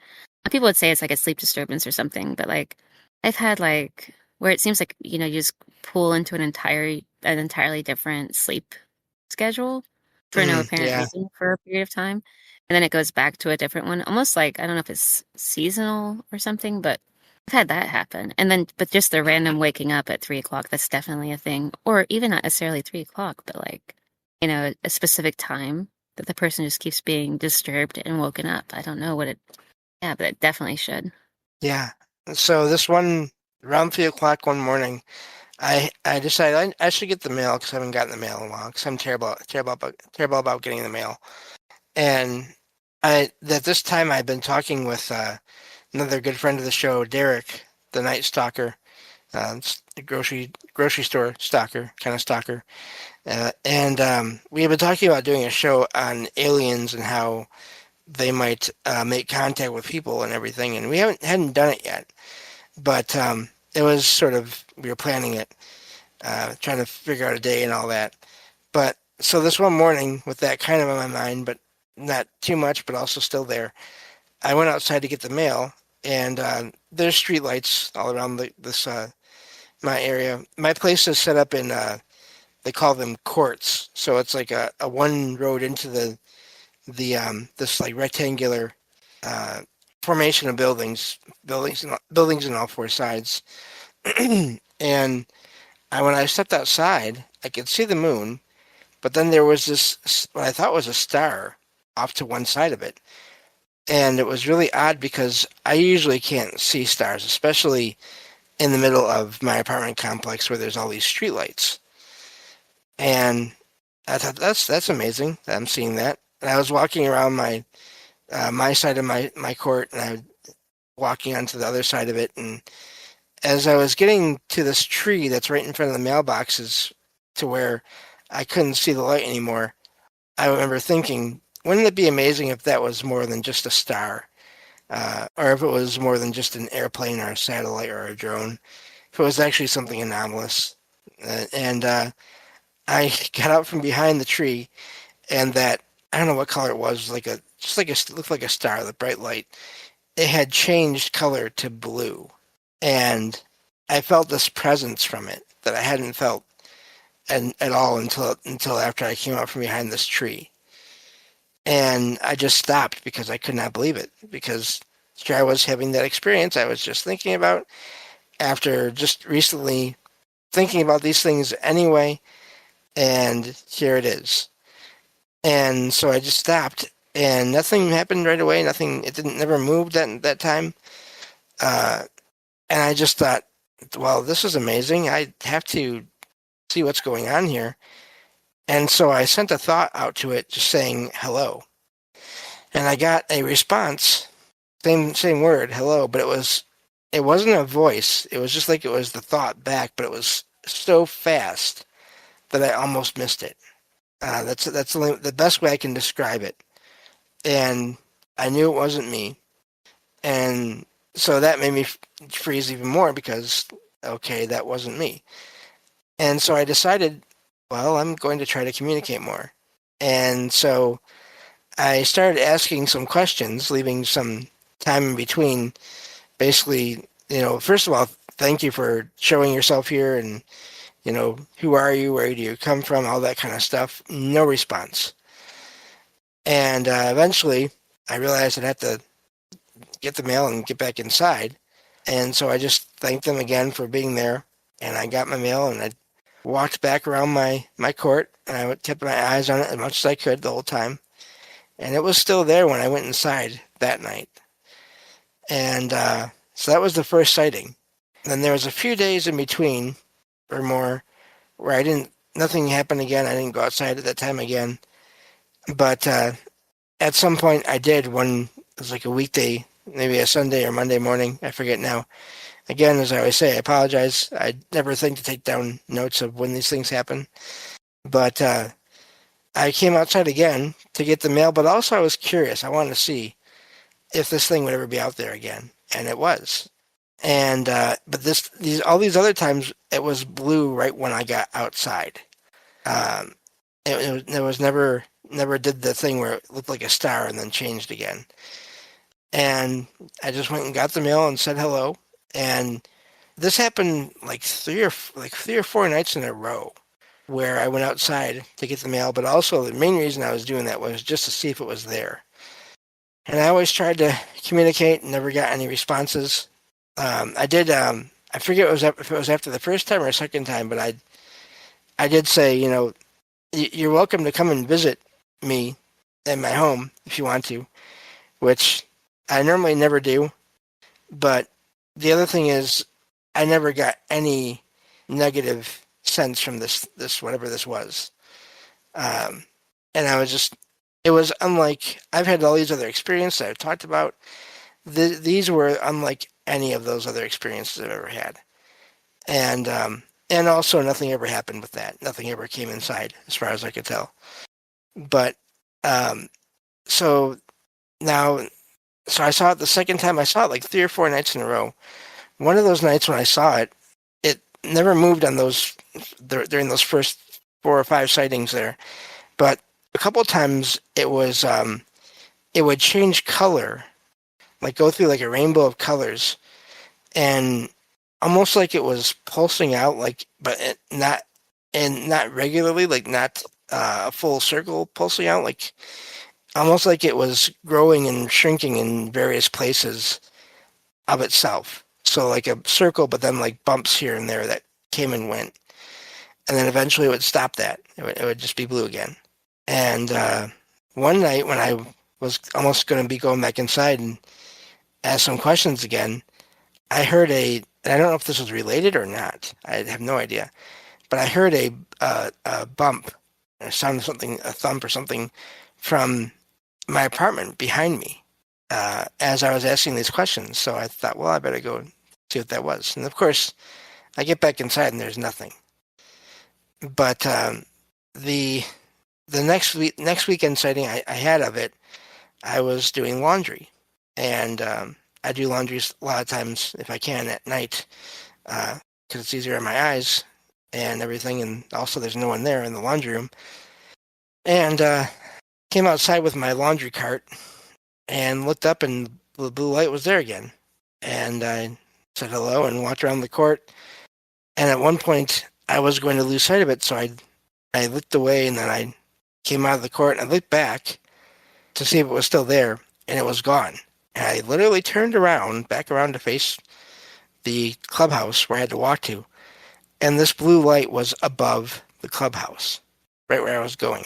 [SPEAKER 3] People would say it's like a sleep disturbance or something, but like I've had like where it seems like, you just pull into an entirely different sleep schedule for no apparent
[SPEAKER 2] Yeah.
[SPEAKER 3] reason for a period of time. And then it goes back to a different one, almost like, I don't know if it's seasonal or something, but I've had that happen. And then, but just the random waking up at 3 o'clock, that's definitely a thing. Or even not necessarily 3 o'clock, but like, a specific time that the person just keeps being disturbed and woken up. I don't know what yeah, but it definitely should.
[SPEAKER 2] Yeah. So this one around 3 o'clock one morning, I decided I should get the mail because I haven't gotten the mail in a while because I'm terrible about getting the mail. And at this time I've been talking with another good friend of the show, Derek, the Night Stalker, the grocery store stalker, kind of stalker, and we have been talking about doing a show on aliens and how they might make contact with people and everything, and we hadn't done it yet, but it was sort of we were planning it, trying to figure out a day and all that. But so this one morning, with that kind of on my mind, but not too much, but also still there, I went outside to get the mail, and there's street lights all around this my area. My place is set up in they call them courts, so it's like a one road into the this like rectangular uh, formation of buildings in all four sides. And when I stepped outside, I could see the moon, but then there was this what I thought was a star off to one side of it. And it was really odd because I usually can't see stars, especially in the middle of my apartment complex where there's all these streetlights. And I thought that's amazing that I'm seeing that. And I was walking around my side of my court, and I was walking onto the other side of it. And as I was getting to this tree that's right in front of the mailboxes, to where I couldn't see the light anymore, I remember thinking, wouldn't it be amazing if that was more than just a star, or if it was more than just an airplane or a satellite or a drone, if it was actually something anomalous. And I got out from behind the tree, and that, I don't know what color it was, looked like a star, the bright light. It had changed color to blue, and I felt this presence from it that I hadn't felt at all until after I came out from behind this tree. And I just stopped because I could not believe it, because here I was having that experience I was just thinking about after just recently thinking about these things anyway, and here it is. And so I just stopped, and nothing happened right away. It never moved that time. And I just thought, well, this is amazing. I have to see what's going on here. And so I sent a thought out to it just saying hello. And I got a response, same word, hello, but it wasn't a voice. It was just like it was the thought back, but it was so fast that I almost missed it. That's the best way I can describe it. And I knew it wasn't me. And so that made me freeze even more because, okay, that wasn't me. And so I decided, well, I'm going to try to communicate more. And so I started asking some questions, leaving some time in between. Basically, first of all, thank you for showing yourself here, and, who are you, where do you come from, all that kind of stuff. No response. And eventually, I realized I'd have to get the mail and get back inside. And so I just thanked them again for being there. And I got my mail, and I walked back around my court, and I kept my eyes on it as much as I could the whole time. And it was still there when I went inside that night. And so that was the first sighting. Then there was a few days in between, or more, where nothing happened again. I didn't go outside at that time again. But at some point I did, when it was like a weekday, maybe a Sunday or Monday morning, I forget now. Again, as I always say, I apologize. I never think to take down notes of when these things happen. But I came outside again to get the mail, but also I was curious. I wanted to see if this thing would ever be out there again, and it was. And but all these other times, it was blue right when I got outside. It was never did the thing where it looked like a star and then changed again. And I just went and got the mail and said hello. And this happened like three or four nights in a row, where I went outside to get the mail, but also the main reason I was doing that was just to see if it was there. And I always tried to communicate and never got any responses. I did, I forget if it was after the first time or second time, but I did say, you're welcome to come and visit me at my home if you want to, which I normally never do. But the other thing is, I never got any negative sense from this whatever this was. And I was just, it was unlike, I've had all these other experiences I've talked about. These were unlike any of those other experiences I've ever had. And also nothing ever happened with that. Nothing ever came inside, as far as I could tell. But, so I saw it the second time. I saw it like 3 or 4 nights in a row. One of those nights when I saw it, it never moved on during those first 4 or 5 sightings there. But a couple of times it would change color, like go through like a rainbow of colors. And almost like it was pulsing out, like, but not regularly, like not a full circle pulsing out, like almost like it was growing and shrinking in various places of itself. So like a circle, but then like bumps here and there that came and went. And then eventually it would stop that. It would just be blue again. And one night when I was almost going to be going back inside and ask some questions again, I heard and I don't know if this was related or not. I have no idea. But I heard a bump, a sound of something, a thump or something from my apartment behind me as I was asking these questions. So I thought, well, I better go see what that was. And of course, I get back inside and there's nothing. But the next weekend sighting I had of it, I was doing laundry, and I do laundry a lot of times if I can at night because it's easier on my eyes and everything, and also there's no one there in the laundry room. And came outside with my laundry cart and looked up, and the blue light was there again. And I said hello and walked around the court. And at one point, I was going to lose sight of it, so I looked away, and then I came out of the court and I looked back to see if it was still there, and it was gone. And I literally turned back around to face the clubhouse where I had to walk to, and this blue light was above the clubhouse, right where I was going.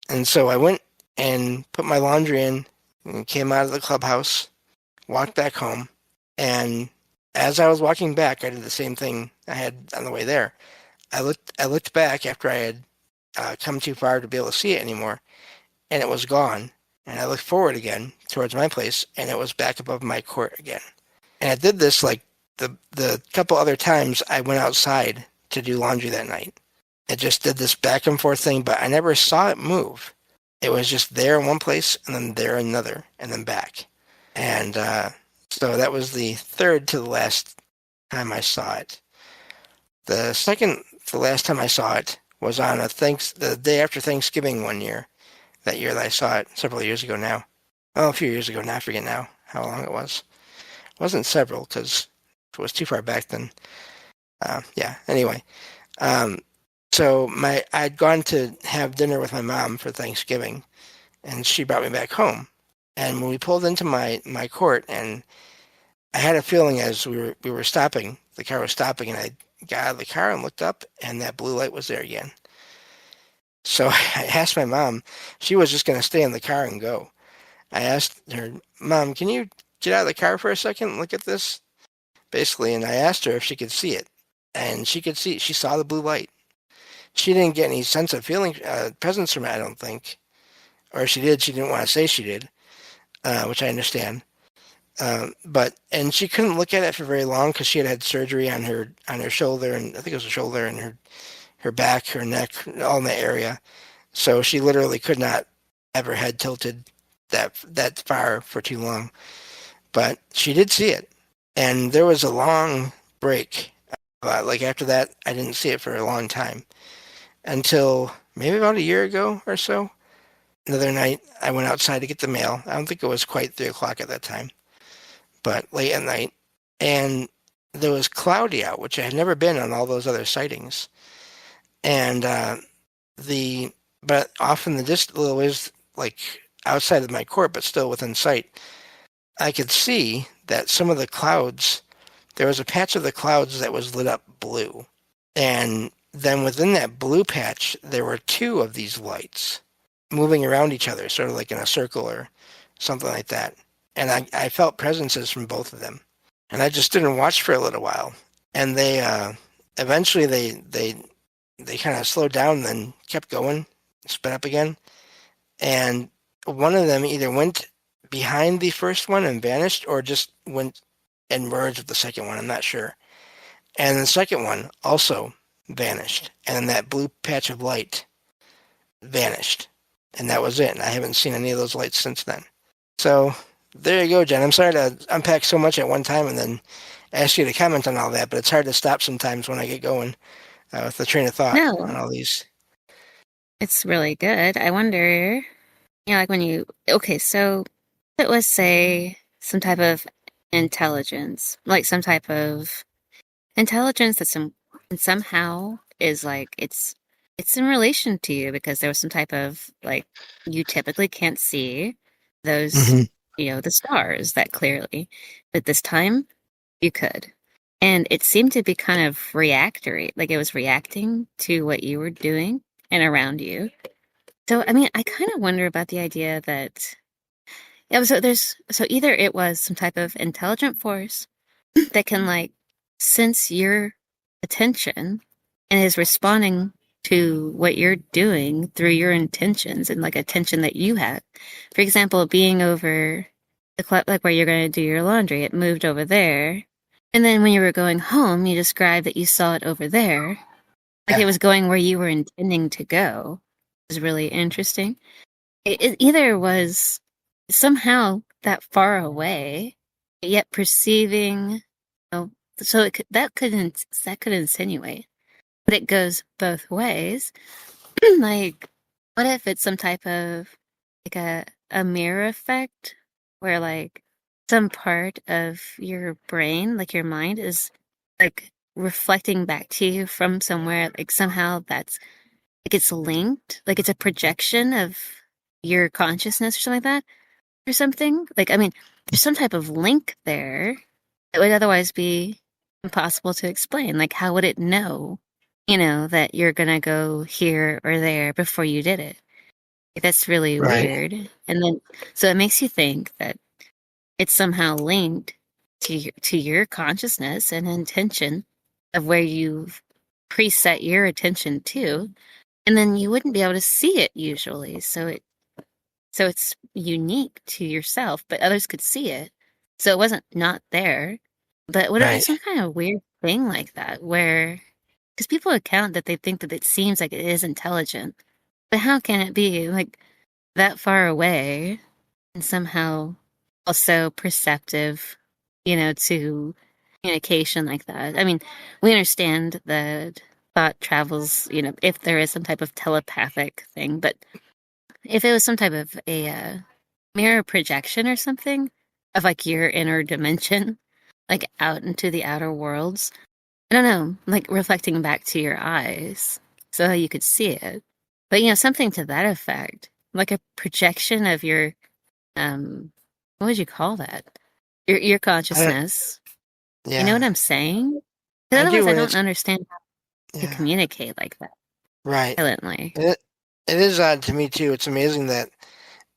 [SPEAKER 2] And so I went and put my laundry in and came out of the clubhouse, walked back home, and as I was walking back, I did the same thing I had on the way there. I looked back after I had come too far to be able to see it anymore, and it was gone. And I looked forward again towards my place, and it was back above my court again. And I did this like the couple other times I went outside to do laundry that night. It just did this back and forth thing, but I never saw it move. It was just there in one place, and then there in another, and then back. And so that was the third to the last time I saw it. The second to the last time I saw it was on the day after Thanksgiving one year. That year that I saw it, several years ago now. Oh, a few years ago now, I forget now how long it was. It wasn't several, because if it was too far back then. Yeah, anyway. So I'd gone to have dinner with my mom for Thanksgiving, and she brought me back home. And when we pulled into my court, and I had a feeling as we were stopping, the car was stopping, and I got out of the car and looked up, and that blue light was there again. So I asked my mom. She was just going to stay in the car and go. I asked her, Mom, can you get out of the car for a second and look at this? Basically, and I asked her if she could see it. And she could see, she saw the blue light. She didn't get any sense of feeling, presence from it, I don't think. Or if she did, she didn't want to say she did, which I understand. And she couldn't look at it for very long because she had surgery on her shoulder, and I think it was her shoulder and her back, her neck, all in the area. So she literally could not have her head tilted that far for too long. But she did see it. And there was a long break. Like after that, I didn't see it for a long time. Until maybe about a year ago or so. Another night, I went outside to get the mail. I don't think it was quite 3 o'clock at that time. But late at night. And there was cloudy out, which I had never been on all those other sightings. And but off in the distance, a little ways, like outside of my court, but still within sight, I could see that some of the clouds, there was a patch of the clouds that was lit up blue. And then within that blue patch, there were 2 of these lights moving around each other, sort of like in a circle or something like that. And I felt presences from both of them. And I just didn't watch for a little while. And they eventually they kind of slowed down and then kept going, sped up again. And one of them either went behind the first one and vanished, or just went and merged with the second one. I'm not sure. And the second one also vanished. And then that blue patch of light vanished. And that was it. And I haven't seen any of those lights since then. So there you go, Jen. I'm sorry to unpack so much at one time and then ask you to comment on all that, but it's hard to stop sometimes when I get going. With the train of thought on all these.
[SPEAKER 3] It's really good. I wonder, like when okay, so it was, say, some type of intelligence, like some type of intelligence that somehow is like it's in relation to you because there was some type of like you typically can't see those
[SPEAKER 2] Hmm.
[SPEAKER 3] the stars that clearly, but this time you could. And it seemed to be kind of reactory, like it was reacting to what you were doing and around you. So I mean, I kind of wonder about the idea that yeah, so either it was some type of intelligent force that can like sense your attention and is responding to what you're doing through your intentions and like attention that you have. For example, being over the club, like where you're going to do your laundry, it moved over there. And then when you were going home, you described that you saw it over there. Like
[SPEAKER 2] Yeah.
[SPEAKER 3] it was going where you were intending to go. It was really interesting. It either was somehow that far away, yet perceiving. Oh, so that could insinuate, but it goes both ways. Like, what if it's some type of like a mirror effect, where like some part of your brain, like your mind, is like reflecting back to you from somewhere, like somehow that's like it's linked, like it's a projection of your consciousness or something like that, or something. Like, I mean, there's some type of link there that would otherwise be impossible to explain. Like, how would it know, that you're gonna go here or there before you did it? Like, that's really
[SPEAKER 2] Right.
[SPEAKER 3] weird. And then, so it makes you think that it's somehow linked to your consciousness and intention of where you've preset your attention to, and then you wouldn't be able to see it usually. So it's unique to yourself, but others could see it. So it wasn't not there. But what if it's
[SPEAKER 2] Right.
[SPEAKER 3] some kind of weird thing like that where, because people account that they think that it seems like it is intelligent, but how can it be like that far away and somehow also perceptive, to communication like that? I mean, we understand that thought travels, if there is some type of telepathic thing, but if it was some type of a mirror projection or something of like your inner dimension, like out into the outer worlds, I don't know, like reflecting back to your eyes so you could see it. But something to that effect, like a projection of your what would you call that? Your
[SPEAKER 2] I don't.
[SPEAKER 3] consciousness. You know
[SPEAKER 2] Yeah.
[SPEAKER 3] what I'm saying? Because
[SPEAKER 2] I do
[SPEAKER 3] otherwise I
[SPEAKER 2] when
[SPEAKER 3] don't
[SPEAKER 2] it's.
[SPEAKER 3] understand how to
[SPEAKER 2] Yeah.
[SPEAKER 3] communicate like that
[SPEAKER 2] Right.
[SPEAKER 3] silently.
[SPEAKER 2] It is odd to me too. It's amazing that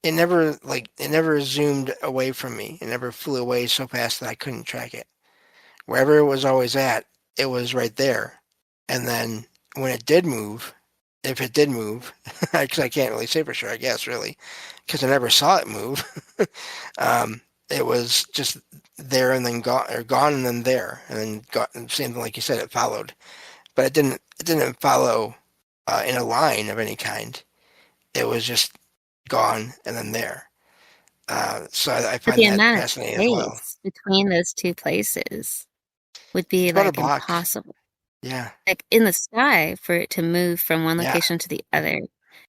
[SPEAKER 2] it never zoomed away from me. It never flew away so fast that I couldn't track it. Wherever it was always at, it was right there. And then when it did move, if it did move, because I can't really say for sure, I guess really, because I never saw it move. It was just there and then gone, or gone and then there, and then got same thing like you said. It followed, but it didn't. It didn't follow in a line of any kind. It was just gone and then there. So I
[SPEAKER 3] But
[SPEAKER 2] find
[SPEAKER 3] the
[SPEAKER 2] that
[SPEAKER 3] amount of
[SPEAKER 2] fascinating as well.
[SPEAKER 3] space between those two places would
[SPEAKER 2] It's
[SPEAKER 3] be
[SPEAKER 2] about a
[SPEAKER 3] like
[SPEAKER 2] block.
[SPEAKER 3] impossible.
[SPEAKER 2] Yeah,
[SPEAKER 3] Like in the sky, for it to move from one
[SPEAKER 2] yeah,
[SPEAKER 3] location to the other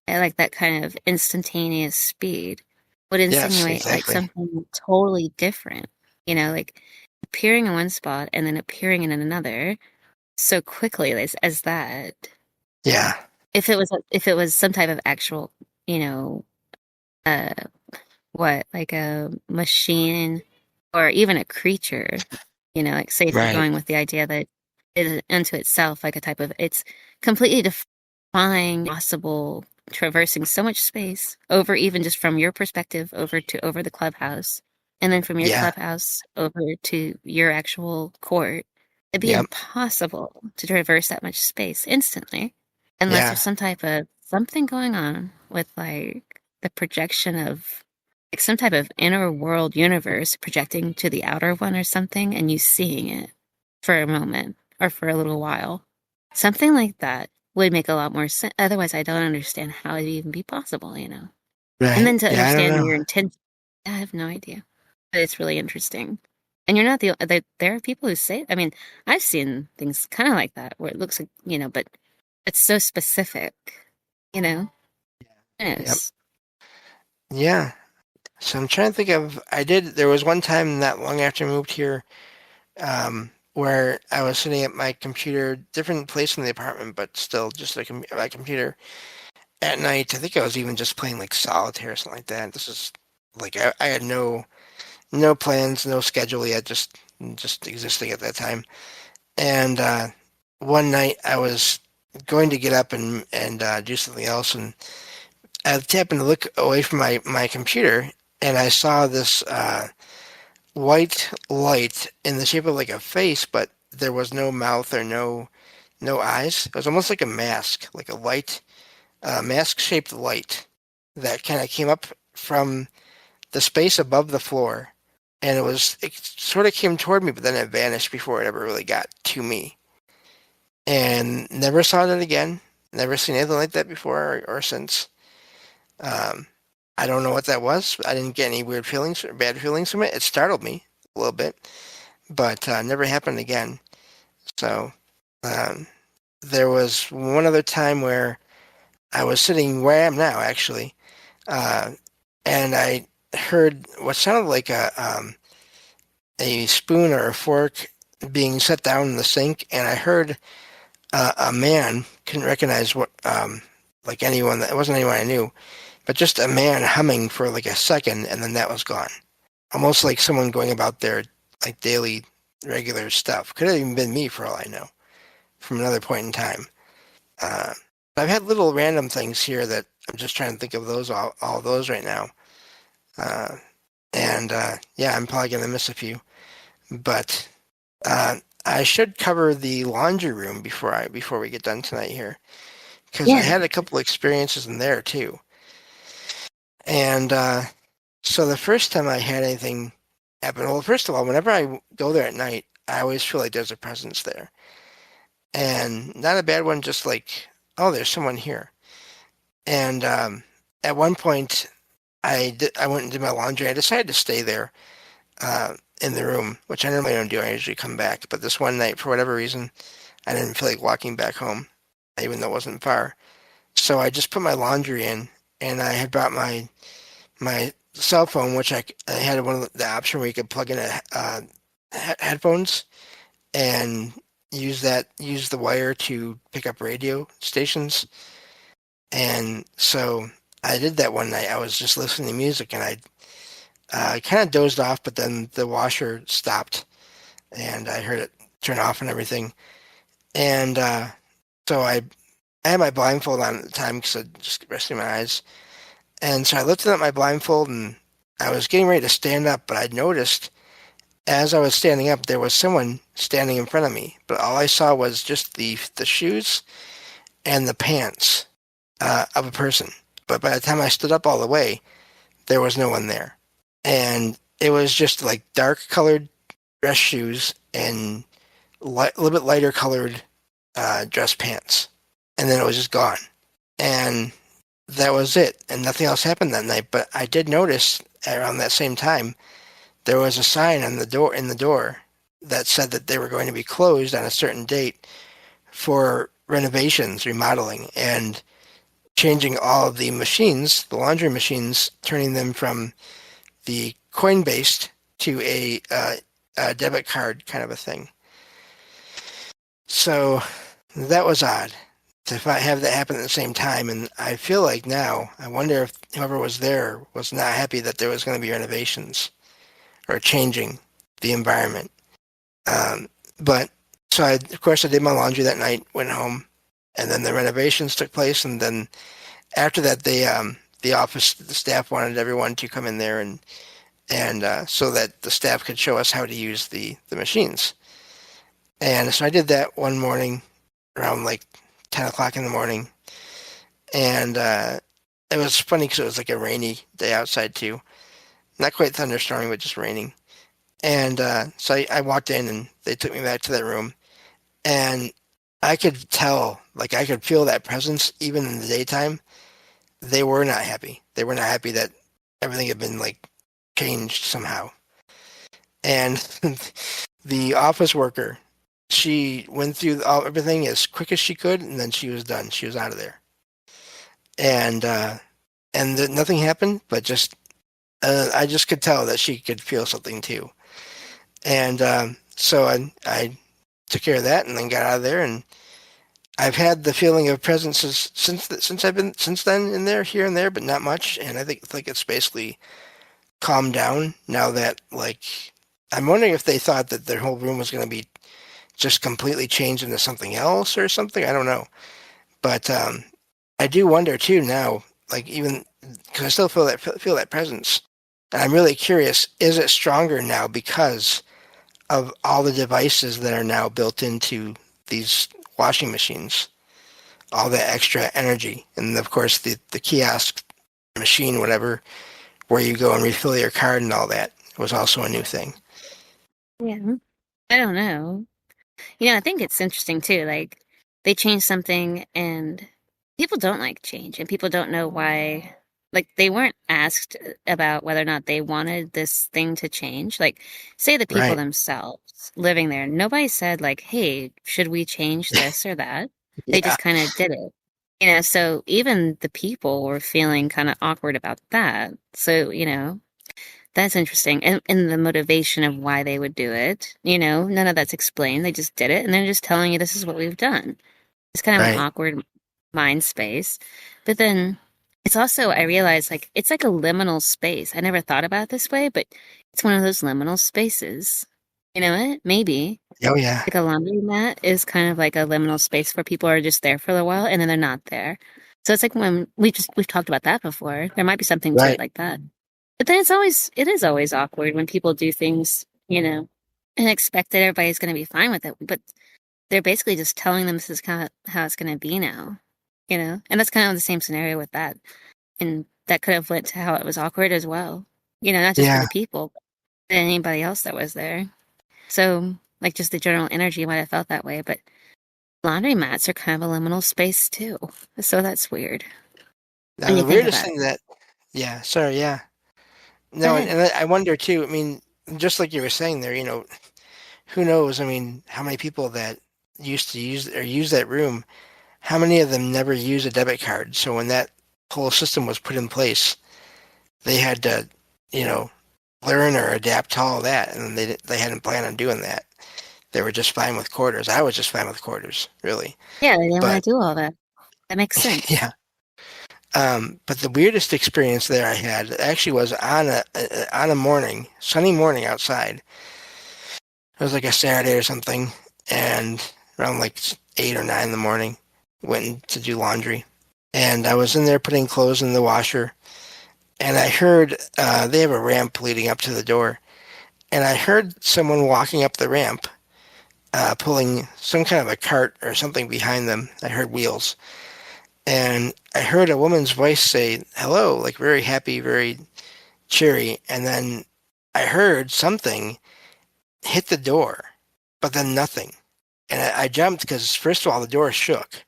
[SPEAKER 3] at like that kind of instantaneous speed would
[SPEAKER 2] yes,
[SPEAKER 3] insinuate like
[SPEAKER 2] exactly.
[SPEAKER 3] something totally different, like appearing in one spot and then appearing in another so quickly as that.
[SPEAKER 2] Yeah,
[SPEAKER 3] If it was some type of actual, you know, uh, what, like a machine or even a creature, like say if you're
[SPEAKER 2] right.
[SPEAKER 3] going with the idea that it is unto itself like a type of, it's completely defying possible traversing so much space over, even just from your perspective over the clubhouse, and then from your
[SPEAKER 2] Yeah,
[SPEAKER 3] clubhouse over to your actual court. It'd be
[SPEAKER 2] yep,
[SPEAKER 3] impossible to traverse that much space instantly unless
[SPEAKER 2] yeah,
[SPEAKER 3] there's some type of something going on with like the projection of like some type of inner world universe projecting to the outer one or something, and you seeing it for a moment or for a little while. Something like that would make a lot more sense. Otherwise, I don't understand how it'd even be possible. And
[SPEAKER 2] right.
[SPEAKER 3] then to
[SPEAKER 2] Yeah, I don't
[SPEAKER 3] understand
[SPEAKER 2] know.
[SPEAKER 3] your intent, I have no idea. But it's really interesting. And you're not there are people who say, I mean, I've seen things kind of like that where it looks like, but it's so specific, you know?
[SPEAKER 2] Yep.
[SPEAKER 3] Yes.
[SPEAKER 2] Yeah. So I'm trying to think of. There was one time not long after I moved here, where I was sitting at my computer, different place in the apartment, but still just like my computer at night. I think I was even just playing like solitaire or something like that. This is like I had no plans, no schedule yet, just existing at that time. And one night I was going to get up and do something else, and I happened to look away from my computer, and I saw this white light in the shape of like a face, but there was no mouth or no eyes. It was almost like a mask, like a light mask-shaped light that kind of came up from the space above the floor, and it sort of came toward me, but then it vanished before it ever really got to me. And never saw it again. Never seen anything like that before or since. I don't know what that was. I didn't get any weird feelings or bad feelings from it. It startled me a little bit, but never happened again. So there was one other time where I was sitting where I am now, actually, and I heard what sounded like a spoon or a fork being set down in the sink, and I heard a man, couldn't recognize what like anyone, it wasn't anyone I knew, but just a man humming for like a second, and then that was gone. Almost like someone going about their like daily regular stuff. Could have even been me for all I know, from another point in time. I've had little random things here that I'm just trying to think of all those right now. Yeah, I'm probably gonna miss a few, but I should cover the laundry room before we get done tonight here, because I had a couple experiences in there too. And so the first time I had anything happen, well, first of all, whenever I go there at night, I always feel like there's a presence there, and not a bad one, just like, oh, there's someone here. And at one point, I went and did my laundry. I decided to stay there in the room, which I normally don't do. I usually come back. But this one night, for whatever reason, I didn't feel like walking back home, even though it wasn't far. So I just put my laundry in, and I had brought my cell phone, which I had one of the option where you could plug in headphones and use the wire to pick up radio stations. And so I did that one night. I was just listening to music, and I kind of dozed off, but then the washer stopped, and I heard it turn off and everything. And so I had my blindfold on at the time because I just resting my eyes. And so I lifted up my blindfold, and I was getting ready to stand up, but I noticed as I was standing up, there was someone standing in front of me. But all I saw was just the shoes and the pants of a person. But by the time I stood up all the way, there was no one there. And it was just like dark colored dress shoes and a little bit lighter colored dress pants. And then it was just gone. And that was it. And nothing else happened that night. But I did notice around that same time, there was a sign on the door that said that they were going to be closed on a certain date for renovations, remodeling, and changing all of the machines, the laundry machines, turning them from the coin-based to a debit card kind of a thing. So that was odd to have that happen at the same time. And I feel like now, I wonder if whoever was there was not happy that there was going to be renovations or changing the environment. But so of course I did my laundry that night, went home, and then the renovations took place. And then after that, the staff wanted everyone to come in there and so that the staff could show us how to use the machines. And so I did that one morning around like 10 o'clock in the morning. And it was funny because it was like a rainy day outside too. Not quite thunderstorming, but just raining. And so I walked in, and they took me back to that room. And I could tell, like I could feel that presence even in the daytime. They were not happy. They were not happy that everything had been like changed somehow. And the office worker, she went through everything as quick as she could, and then she was done. She was out of there. And nothing happened, but just I just could tell that she could feel something too. And so I took care of that and then got out of there. And I've had the feeling of presences since I've been since then in there, here and there, but not much. And I think it's basically calmed down now that, like, I'm wondering if they thought that their whole room was going to be just completely changed into something else or something. I don't know. But I do wonder too now, like, even because I still feel that presence. And I'm really curious, is it stronger now because of all the devices that are now built into these washing machines? All that extra energy. And of course the kiosk machine, whatever, where you go and refill your card and all that was also a new thing.
[SPEAKER 3] Yeah. I don't know. I think it's interesting too. Like, they change something and people don't like change and people don't know why. Like, they weren't asked about whether or not they wanted this thing to change. Like, say the people
[SPEAKER 2] Right.
[SPEAKER 3] themselves living there, nobody said, like, hey, should we change this or that? They
[SPEAKER 2] Yeah.
[SPEAKER 3] just kind of did it. So even the people were feeling kind of awkward about that. So, that's interesting. And the motivation of why they would do it, none of that's explained. They just did it and they're just telling you this is what we've done. It's kind of an
[SPEAKER 2] Right.
[SPEAKER 3] awkward mind space. But then it's also, I realize, like, it's like a liminal space. I never thought about it this way, but it's one of those liminal spaces. You know what? Maybe.
[SPEAKER 2] Oh yeah.
[SPEAKER 3] Like a laundromat is kind of like a liminal space where people are just there for a while and then they're not there. So it's like when we've talked about that before. There might be something to it
[SPEAKER 2] Right.
[SPEAKER 3] like that. But then it is always awkward when people do things, and expect that everybody's going to be fine with it. But they're basically just telling them this is kind of how it's going to be now, And that's kind of the same scenario with that. And that could have led to how it was awkward as well. Not just for
[SPEAKER 2] Yeah.
[SPEAKER 3] the people, but anybody else that was there. So, like, just the general energy might have felt that way. But laundromats are kind of a liminal space too. So that's weird
[SPEAKER 2] Now
[SPEAKER 3] when you
[SPEAKER 2] the
[SPEAKER 3] think
[SPEAKER 2] weirdest
[SPEAKER 3] about
[SPEAKER 2] thing
[SPEAKER 3] it.
[SPEAKER 2] that, yeah, sorry, yeah.
[SPEAKER 3] Go
[SPEAKER 2] No, and,
[SPEAKER 3] ahead.
[SPEAKER 2] and I wonder too, I mean, just like you were saying there, who knows, I mean, how many people that used to use that room, how many of them never use a debit card? So when that whole system was put in place, they had to, you know, learn or adapt to all that, and they hadn't planned on doing that. They were just fine with quarters. I was just fine with quarters, really.
[SPEAKER 3] Yeah, they didn't want
[SPEAKER 2] But
[SPEAKER 3] to do all that. That makes sense.
[SPEAKER 2] yeah. But the weirdest experience there I had actually was on a morning, sunny morning outside. It was like a Saturday or something, and around like 8 or 9 in the morning, went in to do laundry, and I was in there putting clothes in the washer, and I heard they have a ramp leading up to the door, and I heard someone walking up the ramp, pulling some kind of a cart or something behind them. I heard wheels, and I heard a woman's voice say hello, like very happy, very cheery, and then I heard something hit the door, but then nothing. And I jumped because, first of all, the door shook.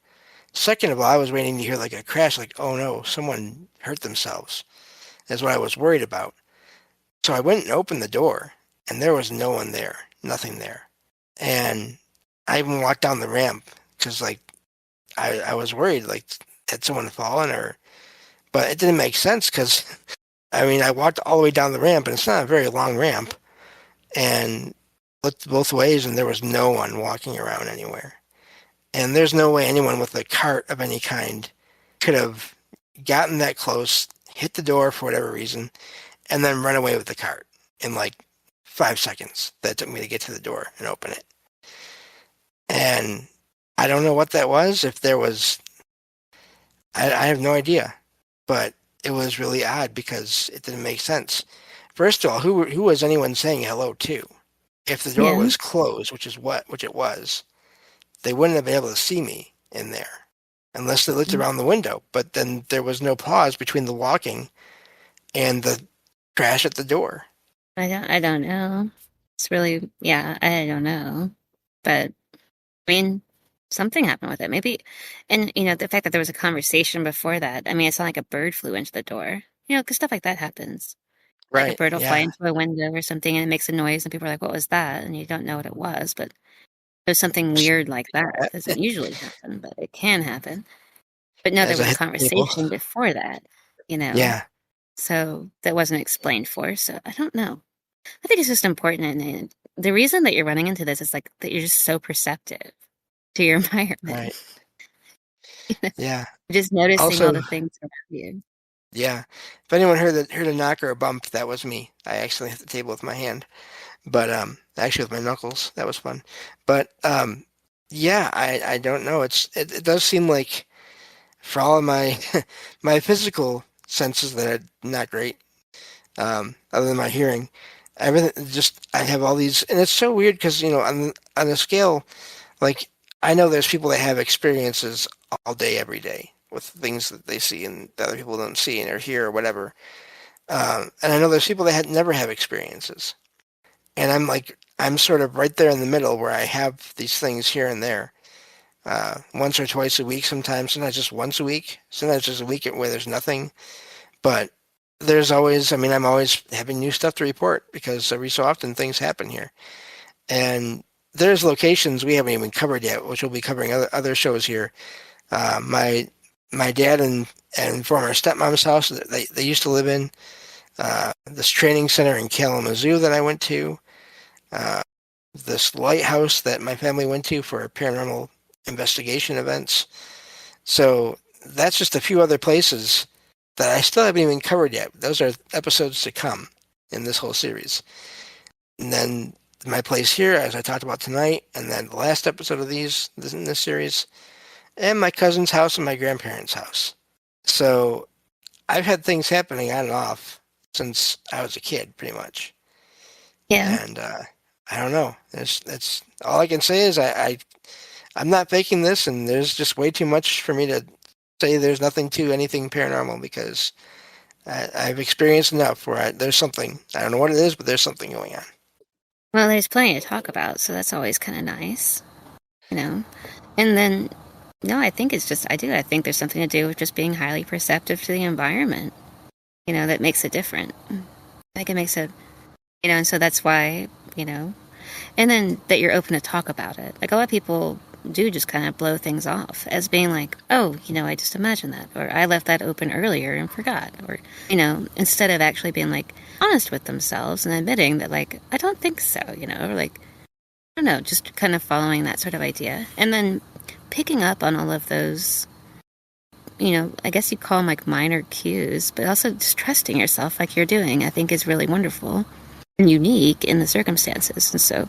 [SPEAKER 2] Second of all, I was waiting to hear like a crash, like, oh no, someone hurt themselves. That's what I was worried about. So I went and opened the door, and there was no one there, nothing there. And I even walked down the ramp because, like, I was worried, like, had someone fallen or, but it didn't make sense because, I mean, I walked all the way down the ramp, and it's not a very long ramp, and looked both ways, and there was no one walking around anywhere. And there's no way anyone with a cart of any kind could have gotten that close, hit the door for whatever reason, and then run away with the cart in like 5 seconds that it took me to get to the door and open it. And I don't know what that was. If there was, I have no idea. But it was really odd because it didn't make sense. First of all, who was anyone saying hello to? If the door
[SPEAKER 3] Yeah.
[SPEAKER 2] was closed, which it was, they wouldn't have been able to see me in there unless they looked around the window. But then there was no pause between the walking and the crash at the door.
[SPEAKER 3] I don't know. It's really, yeah, I don't know. But I mean, something happened with it. Maybe, and the fact that there was a conversation before that. I mean, it's not like a bird flew into the door. Because stuff like that happens. Like a
[SPEAKER 2] Right.
[SPEAKER 3] bird will fly
[SPEAKER 2] Yeah.
[SPEAKER 3] into a window or something and it makes a noise and people are like, what was that? And you don't know what it was, but there's something weird like that. It doesn't usually happen, but it can happen. But no, there
[SPEAKER 2] As I
[SPEAKER 3] was a
[SPEAKER 2] hit the table.
[SPEAKER 3] conversation before that, you know.
[SPEAKER 2] Yeah.
[SPEAKER 3] So that wasn't explained for. So I don't know. I think it's just important. And the reason that you're running into this is like that you're just so perceptive to your environment.
[SPEAKER 2] Right. Yeah.
[SPEAKER 3] Just noticing all
[SPEAKER 2] Also,
[SPEAKER 3] the things around you.
[SPEAKER 2] yeah. If anyone heard a knock or a bump, that was me. I actually hit the table with my hand, but actually with my knuckles. That was fun. But yeah, I don't know. It does seem like for all of my my physical senses that are not great, other than my hearing, everything just I have all these, and it's so weird because on the scale, like I know there's people that have experiences all day, every day with things that they see and that other people don't see and or hear or whatever. And I know there's people that never have experiences, and I'm sort of right there in the middle where I have these things here and there, once or twice a week, sometimes just once a week, sometimes just a week where there's nothing. But there's always, I mean, I'm always having new stuff to report because every so often things happen here. And there's locations we haven't even covered yet, which we'll be covering other shows here. My dad and former stepmom's house that they used to live in, this training center in Kalamazoo that I went to, uh, this lighthouse that my family went to for paranormal investigation events. So that's just a few other places that I still haven't even covered yet. Those are episodes to come in this whole series. And then my place here, as I talked about tonight, and then the last episode of in this series, and my cousin's house and my grandparents' house. So I've had things happening on and off since I was a kid, pretty much.
[SPEAKER 3] Yeah.
[SPEAKER 2] And I don't know. That's all I can say is I'm not faking this, and there's just way too much for me to say there's nothing to anything paranormal because I've experienced enough where there's something. I don't know what it is, but there's something going on.
[SPEAKER 3] Well, there's plenty to talk about, so that's always kind of nice, you know? And then, no, I think it's just, I do. I think there's something to do with just being highly perceptive to the environment, that makes it different. I think it makes it, and so that's why, and then that you're open to talk about it. Like a lot of people do just kind of blow things off as being like, oh, I just imagined that, or I left that open earlier and forgot, or, instead of actually being like honest with themselves and admitting that like, I don't think so, or like, I don't know, just kind of following that sort of idea. And then picking up on all of those, I guess you call them like minor cues, but also just trusting yourself like you're doing, I think is really wonderful and unique in the circumstances. And so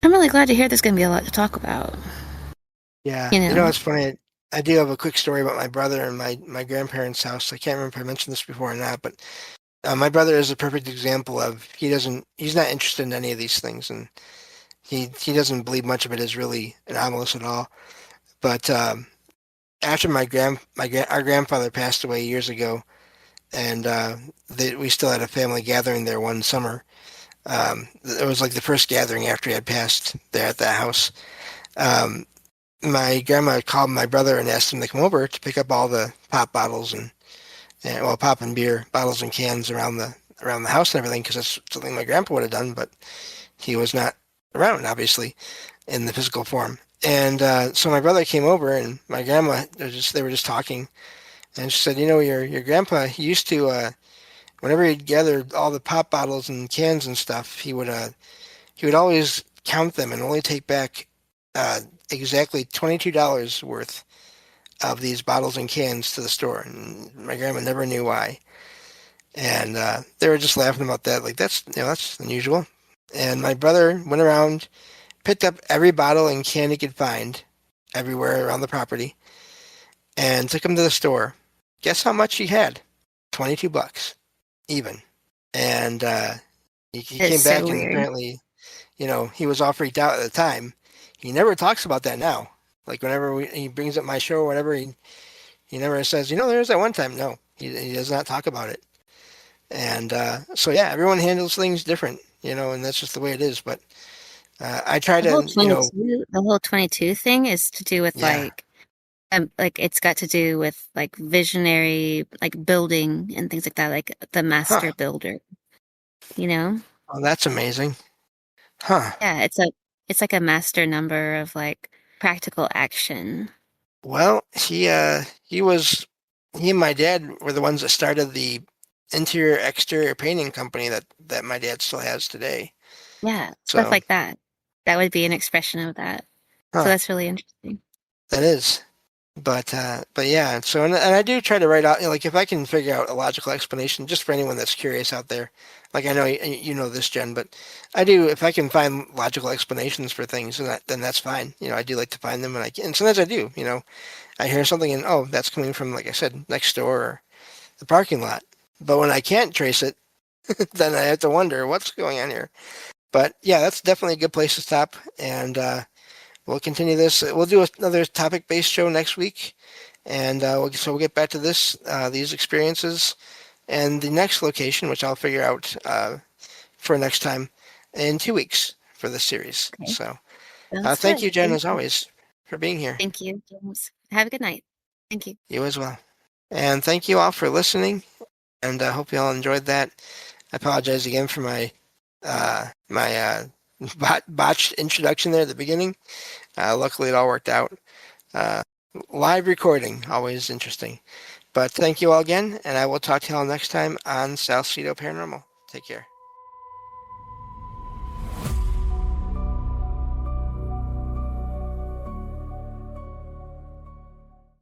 [SPEAKER 3] I'm really glad to hear there's going to be a lot to talk about.
[SPEAKER 2] Yeah,
[SPEAKER 3] You know,
[SPEAKER 2] it's funny. I do have a quick story about my brother and my grandparents' house. I can't remember if I mentioned this before or not, but my brother is a perfect example of he's not interested in any of these things, and he doesn't believe much of it is really anomalous at all. But after our grandfather passed away years ago, and we still had a family gathering there one summer. It was like the first gathering after he had passed there at that house. My grandma called my brother and asked him to come over to pick up all the pop bottles and pop and beer bottles and cans around the house and everything because that's something my grandpa would have done, but he was not around, obviously, in the physical form. And so my brother came over, and my grandma they were just talking, and she said, your grandpa he used to whenever he'd gathered all the pop bottles and cans and stuff, he would always count them and only take back exactly $22 worth of these bottles and cans to the store. And my grandma never knew why. And they were just laughing about that. Like, that's unusual. And my brother went around, picked up every bottle and can he could find everywhere around the property, and took them to the store. Guess how much he had? $22 even. And he
[SPEAKER 3] it's
[SPEAKER 2] came
[SPEAKER 3] so
[SPEAKER 2] back and
[SPEAKER 3] weird.
[SPEAKER 2] apparently, he was all freaked out at the time. He never talks about that now. Like whenever he brings up my show or whatever, he never says, there's that one time. No, he does not talk about it. And so yeah, everyone handles things different, and that's just the way it is. But I try
[SPEAKER 3] The whole
[SPEAKER 2] to,
[SPEAKER 3] 22, the whole 22 thing is to do with
[SPEAKER 2] yeah,
[SPEAKER 3] like it's got to do with like visionary, like building and things like that, like the
[SPEAKER 2] huh.
[SPEAKER 3] master builder, you know?
[SPEAKER 2] Oh, that's amazing, huh?
[SPEAKER 3] Yeah, it's like a master number of like practical action.
[SPEAKER 2] Well, he and my dad were the ones that started the interior exterior painting company that my dad still has today.
[SPEAKER 3] Yeah, stuff
[SPEAKER 2] So,
[SPEAKER 3] like that. That would be an expression of that. So
[SPEAKER 2] huh,
[SPEAKER 3] that's really interesting.
[SPEAKER 2] that is. But yeah, so and I do try to write out, like if I can figure out a logical explanation, just for anyone that's curious out there. Like I know you know this, Jen, but I do, if I can find logical explanations for things, then that's fine. I do like to find them, and sometimes I do. I hear something and oh, that's coming from, like I said, next door or the parking lot. But when I can't trace it, then I have to wonder what's going on here. But yeah, that's definitely a good place to stop, and we'll continue this. We'll do another topic-based show next week, and we'll get back to these experiences, and the next location, which I'll figure out for next time in 2 weeks for this series.
[SPEAKER 3] Okay,
[SPEAKER 2] So
[SPEAKER 3] sounds
[SPEAKER 2] thank
[SPEAKER 3] good.
[SPEAKER 2] you, Jen,
[SPEAKER 3] Thank
[SPEAKER 2] as
[SPEAKER 3] you.
[SPEAKER 2] always, for being here.
[SPEAKER 3] Thank you, James. Have a good night. Thank you.
[SPEAKER 2] You as well. And thank you all for listening, and I hope you all enjoyed that. I apologize again for my botched introduction there at the beginning. Luckily, it all worked out. Uh, Live recording, always interesting. But thank you all again, and I will talk to you all next time on Salsido Paranormal. Take care.